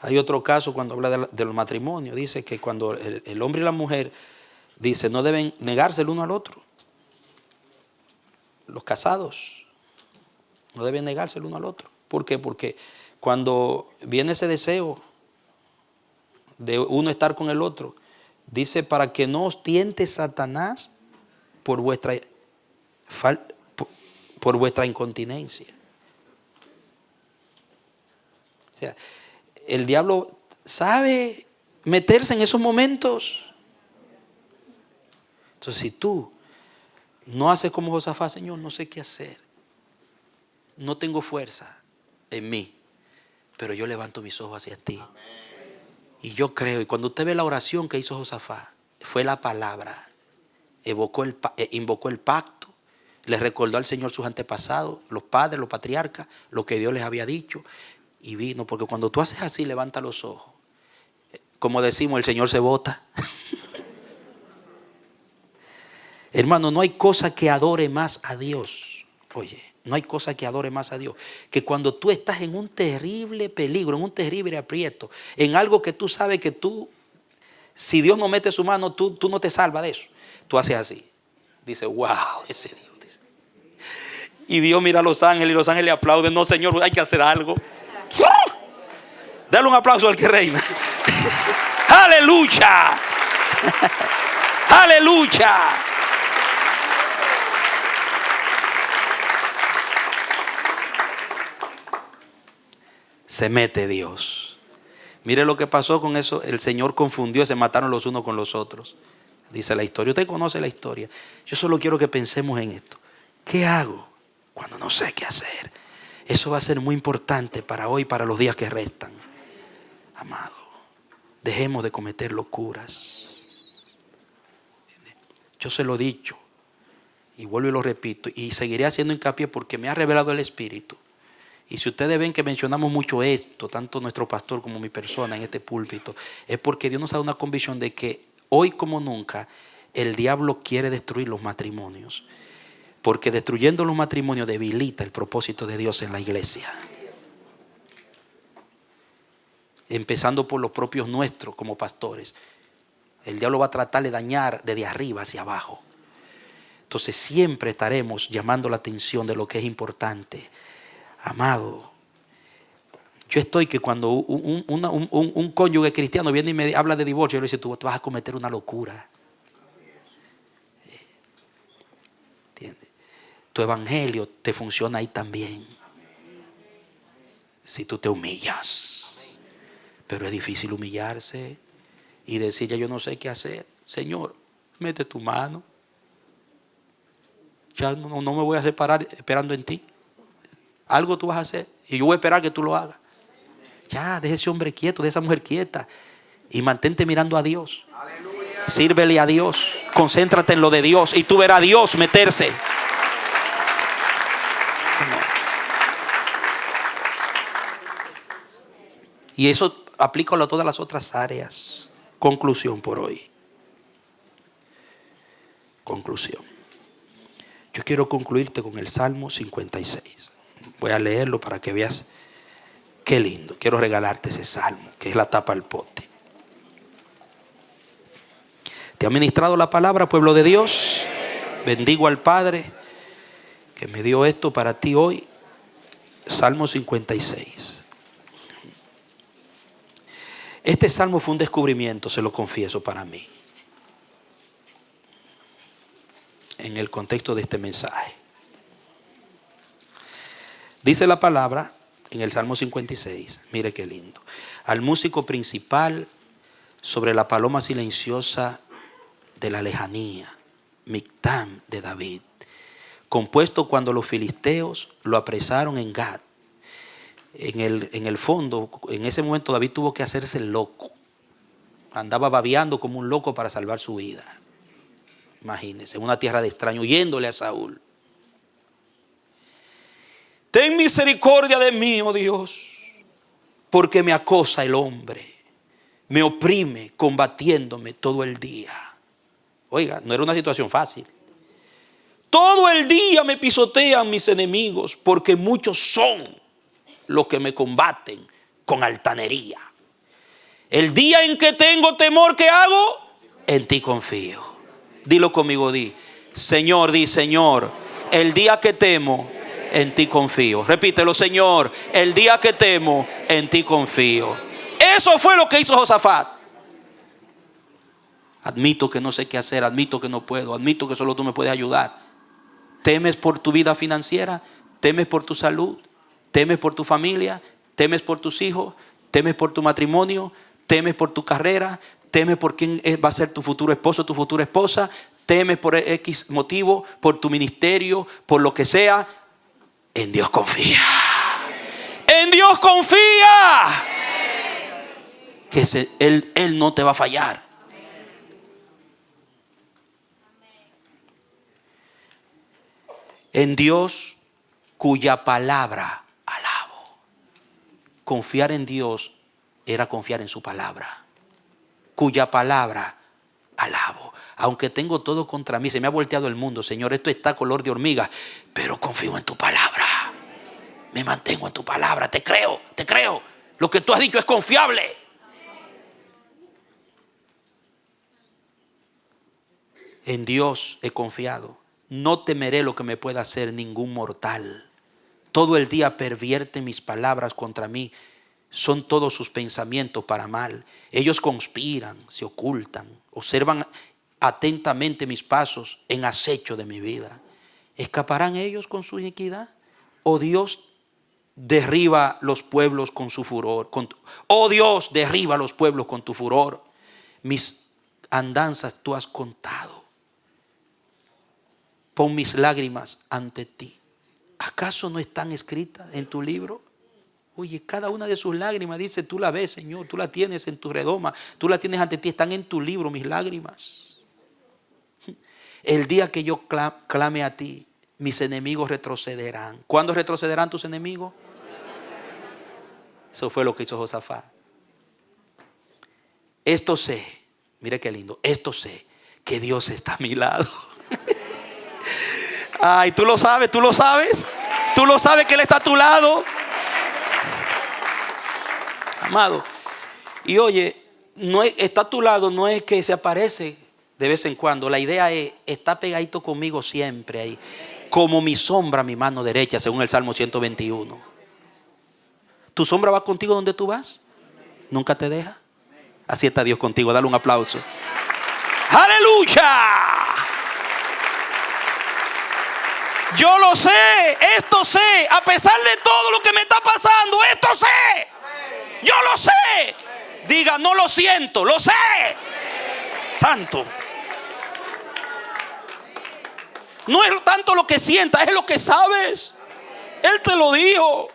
[SPEAKER 1] Hay otro caso cuando habla de los matrimonios. Dice que cuando el hombre y la mujer, dice, no deben negarse el uno al otro. Los casados no deben negarse el uno al otro. ¿Por qué? Porque cuando viene ese deseo de uno estar con el otro, dice, para que no os tiente Satanás por vuestra incontinencia. O sea, el diablo sabe meterse en esos momentos. Entonces, si tú no haces como Josafat, Señor, no sé qué hacer, no tengo fuerza en mí, pero yo levanto mis ojos hacia ti. Y yo creo, y cuando usted ve la oración que hizo Josafat, fue la palabra, invocó el pacto, le recordó al Señor sus antepasados, los padres, los patriarcas, lo que Dios les había dicho, y vino. Porque cuando tú haces así, levanta los ojos, como decimos, el Señor se bota. Hermano, no hay cosa que adore más a Dios. Oye, no hay cosa que adore más a Dios que cuando tú estás en un terrible peligro, en un terrible aprieto, en algo que tú sabes que tú, si Dios no mete su mano, tú no te salvas de eso. Tú haces así. Dice, wow, ese Dios. Dice. Y Dios mira a los ángeles y los ángeles le aplauden. No, Señor, hay que hacer algo. Dale un aplauso al que reina. Aleluya. Aleluya. Se mete Dios. Mire lo que pasó con eso. El Señor confundió, se mataron los unos con los otros. Dice la historia. Usted conoce la historia. Yo solo quiero que pensemos en esto. ¿Qué hago cuando no sé qué hacer? Eso va a ser muy importante para hoy, para los días que restan. Amado, dejemos de cometer locuras. Yo se lo he dicho y vuelvo y lo repito y seguiré haciendo hincapié porque me ha revelado el Espíritu. Y si ustedes ven que mencionamos mucho esto, tanto nuestro pastor como mi persona en este púlpito, es porque Dios nos da una convicción de que hoy como nunca el diablo quiere destruir los matrimonios. Porque destruyendo los matrimonios debilita el propósito de Dios en la iglesia. Empezando por los propios nuestros como pastores. El diablo va a tratar de dañar desde arriba hacia abajo. Entonces siempre estaremos llamando la atención de lo que es importante. Amado, yo estoy que cuando un cónyuge cristiano viene y me habla de divorcio, yo le digo, tú vas a cometer una locura. ¿Entiendes? Tu evangelio te funciona ahí también. Si tú te humillas. Pero es difícil humillarse y decir, ya yo no sé qué hacer. Señor, mete tu mano. Ya no me voy a separar esperando en ti. Algo tú vas a hacer y yo voy a esperar que tú lo hagas. Ya, deja ese hombre quieto, deja esa mujer quieta y mantente mirando a Dios. Aleluya. Sírvele a Dios, concéntrate en lo de Dios y tú verás a Dios meterse. Y eso aplícalo a todas las otras áreas. Conclusión por hoy. Conclusión. Yo quiero concluirte con el Salmo 56. Voy a leerlo para que veas qué lindo. Quiero regalarte ese salmo, que es la tapa al pote. ¿Te ha ministrado la palabra, pueblo de Dios? Bendigo al Padre que me dio esto para ti hoy. Salmo 56. Este salmo fue un descubrimiento, se lo confieso, para mí. En el contexto de este mensaje. Dice la palabra en el Salmo 56, mire qué lindo. Al músico principal sobre la paloma silenciosa de la lejanía, Mictam de David, compuesto cuando los filisteos lo apresaron en Gat. En el fondo, en ese momento David tuvo que hacerse el loco. Andaba babeando como un loco para salvar su vida. Imagínense, en una tierra de extraños, huyéndole a Saúl. Ten misericordia de mí, oh Dios, porque me acosa el hombre, me oprime combatiéndome todo el día. Oiga, no era una situación fácil. Todo el día me pisotean mis enemigos, porque muchos son los que me combaten con altanería. El día en que tengo temor, ¿qué hago? En ti confío. Dilo conmigo, Señor, Señor, el día que temo, en ti confío. Repítelo, Señor, el día que temo, en ti confío. Eso fue lo que hizo Josafat. Admito que no sé qué hacer, admito que no puedo, admito que solo tú me puedes ayudar. ¿Temes por tu vida financiera? ¿Temes por tu salud? ¿Temes por tu familia? ¿Temes por tus hijos? ¿Temes por tu matrimonio? ¿Temes por tu carrera? ¿Temes por quién va a ser tu futuro esposo, tu futura esposa? ¿Temes por X motivo, por tu ministerio, por lo que sea? En Dios confía. En Dios confía. Que Él no te va a fallar. En Dios cuya palabra alabo. Confiar en Dios era confiar en su palabra. Cuya palabra alabo. Aunque tengo todo contra mí, se me ha volteado el mundo, Señor, esto está color de hormiga, pero confío en tu palabra. Me mantengo en tu palabra, te creo. Lo que tú has dicho es confiable. En Dios he confiado. No temeré lo que me pueda hacer ningún mortal. Todo el día pervierte mis palabras contra mí. Son todos sus pensamientos para mal. Ellos conspiran, se ocultan, observan atentamente mis pasos en acecho de mi vida. ¿Escaparán ellos con su iniquidad? ¿O Dios derriba los pueblos con su furor? ¿O Dios derriba los pueblos con tu furor? Mis andanzas tú has contado. Pon mis lágrimas ante ti. ¿Acaso no están escritas en tu libro? Oye, cada una de sus lágrimas, dice, tú la ves, Señor, tú la tienes en tu redoma, tú la tienes ante ti, están en tu libro mis lágrimas. El día que yo clame a ti, mis enemigos retrocederán. ¿Cuándo retrocederán tus enemigos? Eso fue lo que hizo Josafat. Esto sé, mire qué lindo, esto sé, que Dios está a mi lado. Ay, tú lo sabes que Él está a tu lado. Amado. Y oye, está a tu lado, no es que se aparece de vez en cuando. La idea es, está pegadito conmigo siempre ahí. Como mi sombra, mi mano derecha, según el Salmo 121. ¿Tu sombra va contigo donde tú vas? ¿Nunca te deja? Así está Dios contigo, dale un aplauso. ¡Aleluya! Yo lo sé, esto sé, a pesar de todo lo que me está pasando, esto sé. Yo lo sé. Diga, no lo siento, lo sé. Santo. No es tanto lo que sientas, es lo que sabes. Él te lo dijo,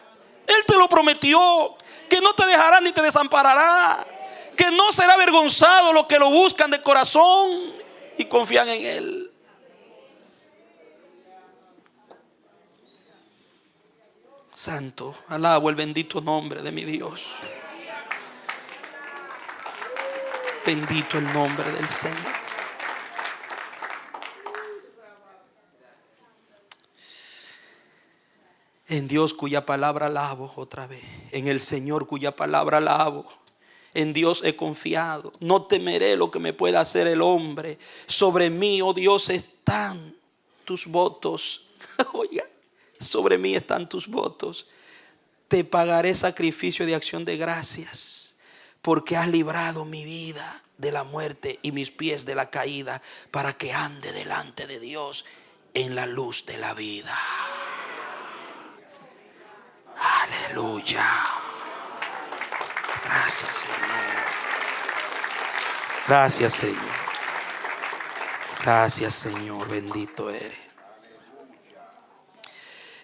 [SPEAKER 1] Él te lo prometió, que no te dejará ni te desamparará, que no será avergonzado los que lo buscan de corazón y confían en Él. Santo, alabo el bendito nombre de mi Dios. Bendito el nombre del Señor. En Dios cuya palabra alabo, otra vez. En el Señor cuya palabra alabo. En Dios he confiado. No temeré lo que me pueda hacer el hombre. Sobre mí, oh Dios, están tus votos. Oiga, sobre mí están tus votos. Te pagaré sacrificio de acción de gracias, porque has librado mi vida de la muerte y mis pies de la caída, para que ande delante de Dios en la luz de la vida. Aleluya. Gracias, Señor. Gracias, Señor. Gracias, Señor. Bendito eres.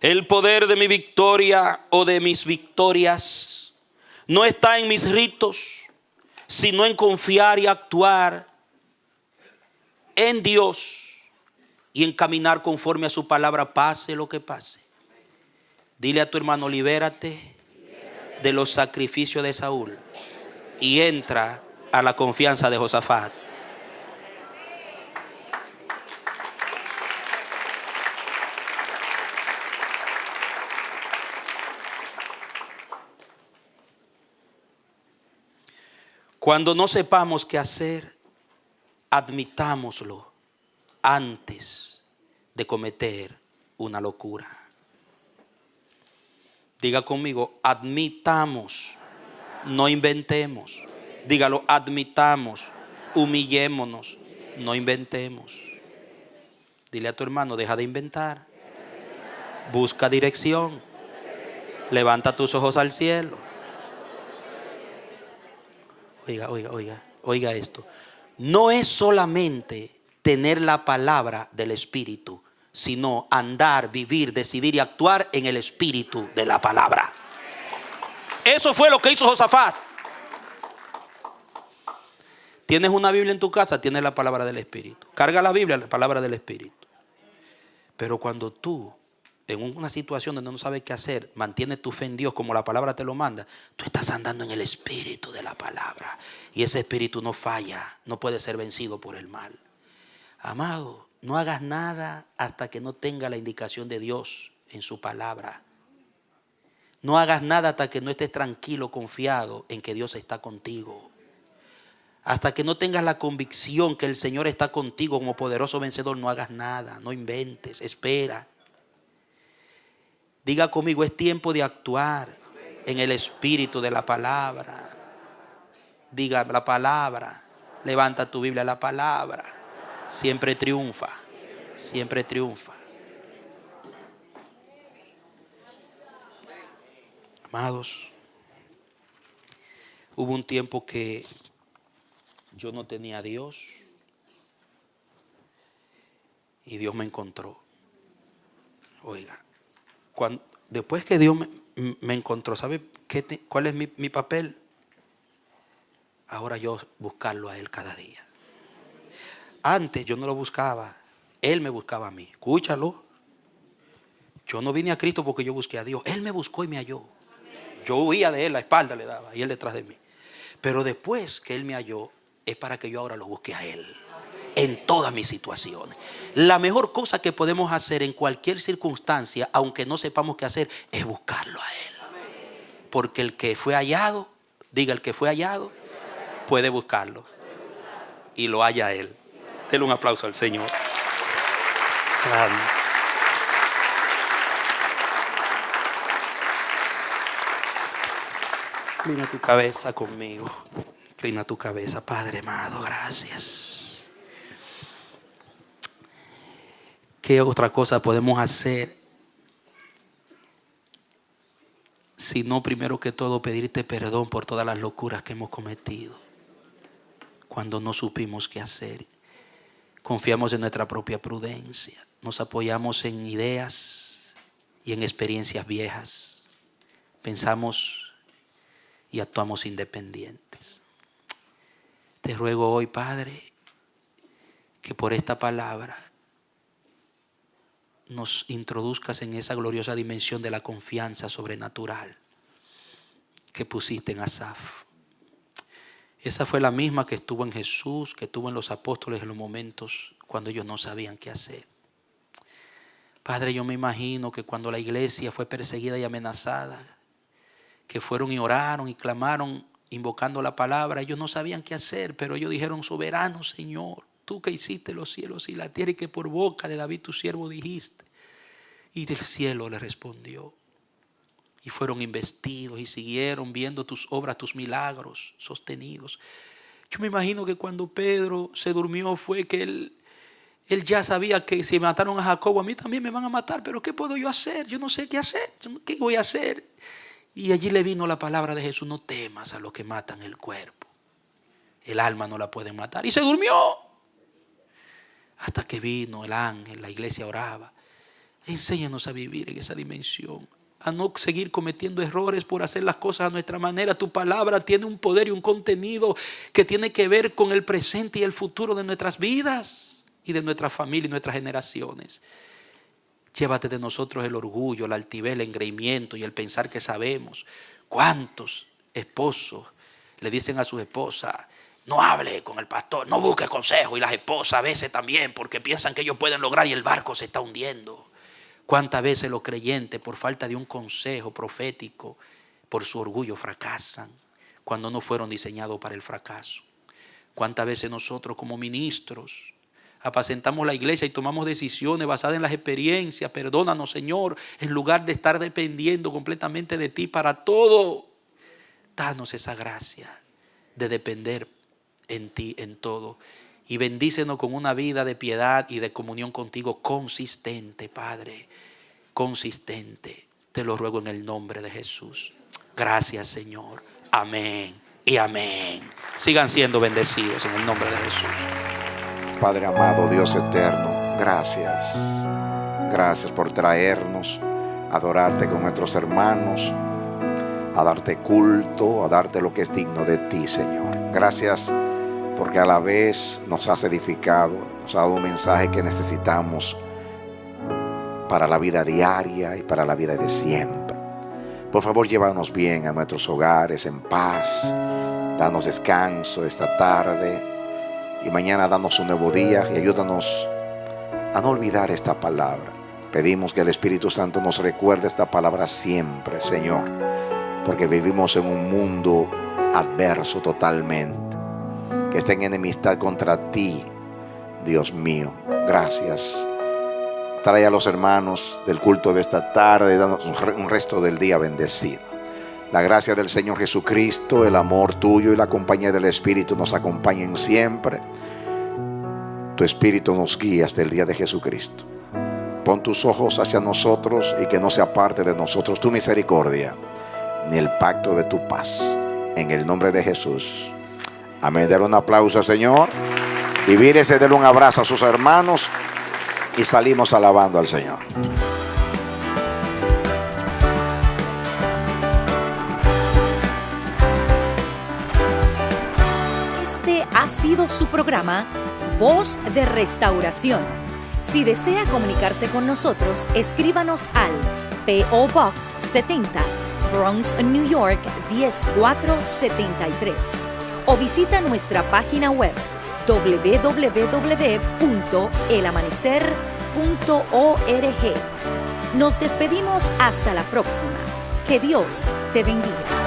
[SPEAKER 1] El poder de mi victoria o de mis victorias no está en mis ritos, sino en confiar y actuar en Dios y en caminar conforme a su palabra, pase lo que pase. Dile a tu hermano, libérate de los sacrificios de Saúl y entra a la confianza de Josafat. Cuando no sepamos qué hacer, admitámoslo antes de cometer una locura. Diga conmigo, admitamos, no inventemos. Dígalo, admitamos, humillémonos, no inventemos. Dile a tu hermano, deja de inventar. Busca dirección. Levanta tus ojos al cielo. Oiga esto. No es solamente tener la palabra del Espíritu, sino andar, vivir, decidir y actuar en el espíritu de la palabra. Eso fue lo que hizo Josafat. Tienes una Biblia en tu casa, tienes la palabra del Espíritu. Carga la Biblia, la palabra del Espíritu. Pero cuando tú, en una situación donde no sabes qué hacer, mantienes tu fe en Dios como la palabra te lo manda, tú estás andando en el espíritu de la palabra. Y ese espíritu no falla, no puede ser vencido por el mal. Amado, no hagas nada hasta que no tenga la indicación de Dios en su palabra. No hagas nada hasta que no estés tranquilo, confiado en que Dios está contigo. Hasta que no tengas la convicción que el Señor está contigo como poderoso vencedor, no hagas nada, no inventes, espera. Diga conmigo, es tiempo de actuar en el espíritu de la palabra. Diga la palabra, levanta tu Biblia, la palabra siempre triunfa, siempre triunfa. Amados, hubo un tiempo que yo no tenía a Dios y Dios me encontró. Oiga, después que Dios me encontró, ¿sabe cuál es mi papel? Ahora yo buscarlo a Él cada día. Antes yo no lo buscaba, Él me buscaba a mí. Escúchalo. Yo no vine a Cristo porque yo busqué a Dios. Él me buscó y me halló. Yo huía de Él, la espalda le daba y Él detrás de mí. Pero después que Él me halló, es para que yo ahora lo busque a Él. En todas mis situaciones. La mejor cosa que podemos hacer en cualquier circunstancia, aunque no sepamos qué hacer, es buscarlo a Él. Porque el que fue hallado, diga el que fue hallado, puede buscarlo. Y lo halla a Él. Denle un aplauso al Señor. Santo. Inclina tu cabeza conmigo. Inclina tu cabeza, Padre amado, gracias. ¿Qué otra cosa podemos hacer sino primero que todo pedirte perdón por todas las locuras que hemos cometido cuando no supimos qué hacer? Confiamos en nuestra propia prudencia, nos apoyamos en ideas y en experiencias viejas, pensamos y actuamos independientes. Te ruego hoy, Padre, que por esta palabra nos introduzcas en esa gloriosa dimensión de la confianza sobrenatural que pusiste en Asaf. Esa fue la misma que estuvo en Jesús, que estuvo en los apóstoles en los momentos cuando ellos no sabían qué hacer. Padre, yo me imagino que cuando la iglesia fue perseguida y amenazada, que fueron y oraron y clamaron invocando la palabra, ellos no sabían qué hacer, pero ellos dijeron: soberano Señor, tú que hiciste los cielos y la tierra y que por boca de David tu siervo dijiste. Y el cielo le respondió. Y fueron investidos y siguieron viendo tus obras, tus milagros sostenidos. Yo me imagino que cuando Pedro se durmió fue que él ya sabía que si mataron a Jacobo, a mí también me van a matar. Pero ¿qué puedo yo hacer? Yo no sé qué hacer. ¿Qué voy a hacer? Y allí le vino la palabra de Jesús: no temas a los que matan el cuerpo. El alma no la pueden matar. Y se durmió. Hasta que vino el ángel, la iglesia oraba. Enséñanos a vivir en esa dimensión, a no seguir cometiendo errores por hacer las cosas a nuestra manera. Tu palabra tiene un poder y un contenido que tiene que ver con el presente y el futuro de nuestras vidas y de nuestra familia y nuestras generaciones. Llévate de nosotros el orgullo, la altivez, el engreimiento y el pensar que sabemos. ¿Cuántos esposos le dicen a su esposa: no hable con el pastor, no busque consejo? Y las esposas a veces también, porque piensan que ellos pueden lograr y el barco se está hundiendo. ¿Cuántas veces los creyentes, por falta de un consejo profético, por su orgullo fracasan? cuando no fueron diseñados para el fracaso. ¿Cuántas veces nosotros como ministros apacentamos la iglesia y tomamos decisiones basadas en las experiencias? Perdónanos, Señor, en lugar de estar dependiendo completamente de ti para todo. Danos esa gracia de depender en ti en todo. Y bendícenos con una vida de piedad y de comunión contigo consistente, Padre. Consistente. Te lo ruego en el nombre de Jesús. Gracias, Señor. Amén y amén. Sigan siendo bendecidos en el nombre de Jesús.
[SPEAKER 2] Padre amado, Dios eterno, gracias. Gracias por traernos a adorarte con nuestros hermanos, a darte culto, a darte lo que es digno de ti, Señor. Gracias porque a la vez nos has edificado, nos ha dado un mensaje que necesitamos para la vida diaria y para la vida de siempre. Por favor, llévanos bien a nuestros hogares en paz. Danos descanso esta tarde y mañana danos un nuevo día y ayúdanos a no olvidar esta palabra. Pedimos que el Espíritu Santo nos recuerde esta palabra siempre, Señor, porque vivimos en un mundo adverso totalmente, que está en enemistad contra ti, Dios mío. Gracias. Trae a los hermanos del culto de esta tarde, danos un resto del día bendecido. La gracia del Señor Jesucristo, el amor tuyo y la compañía del Espíritu nos acompañen siempre. Tu Espíritu nos guía hasta el día de Jesucristo. Pon tus ojos hacia nosotros y que no se aparte de nosotros tu misericordia, ni el pacto de tu paz. En el nombre de Jesús. Amén. Dale un aplauso al Señor. Y vírese, dale un abrazo a sus hermanos. Y salimos alabando al Señor.
[SPEAKER 3] Este ha sido su programa Voz de Restauración. Si desea comunicarse con nosotros, escríbanos al P.O. Box 70, Bronx, New York 10473. O visita nuestra página web www.elamanecer.org. Nos despedimos hasta la próxima. Que Dios te bendiga.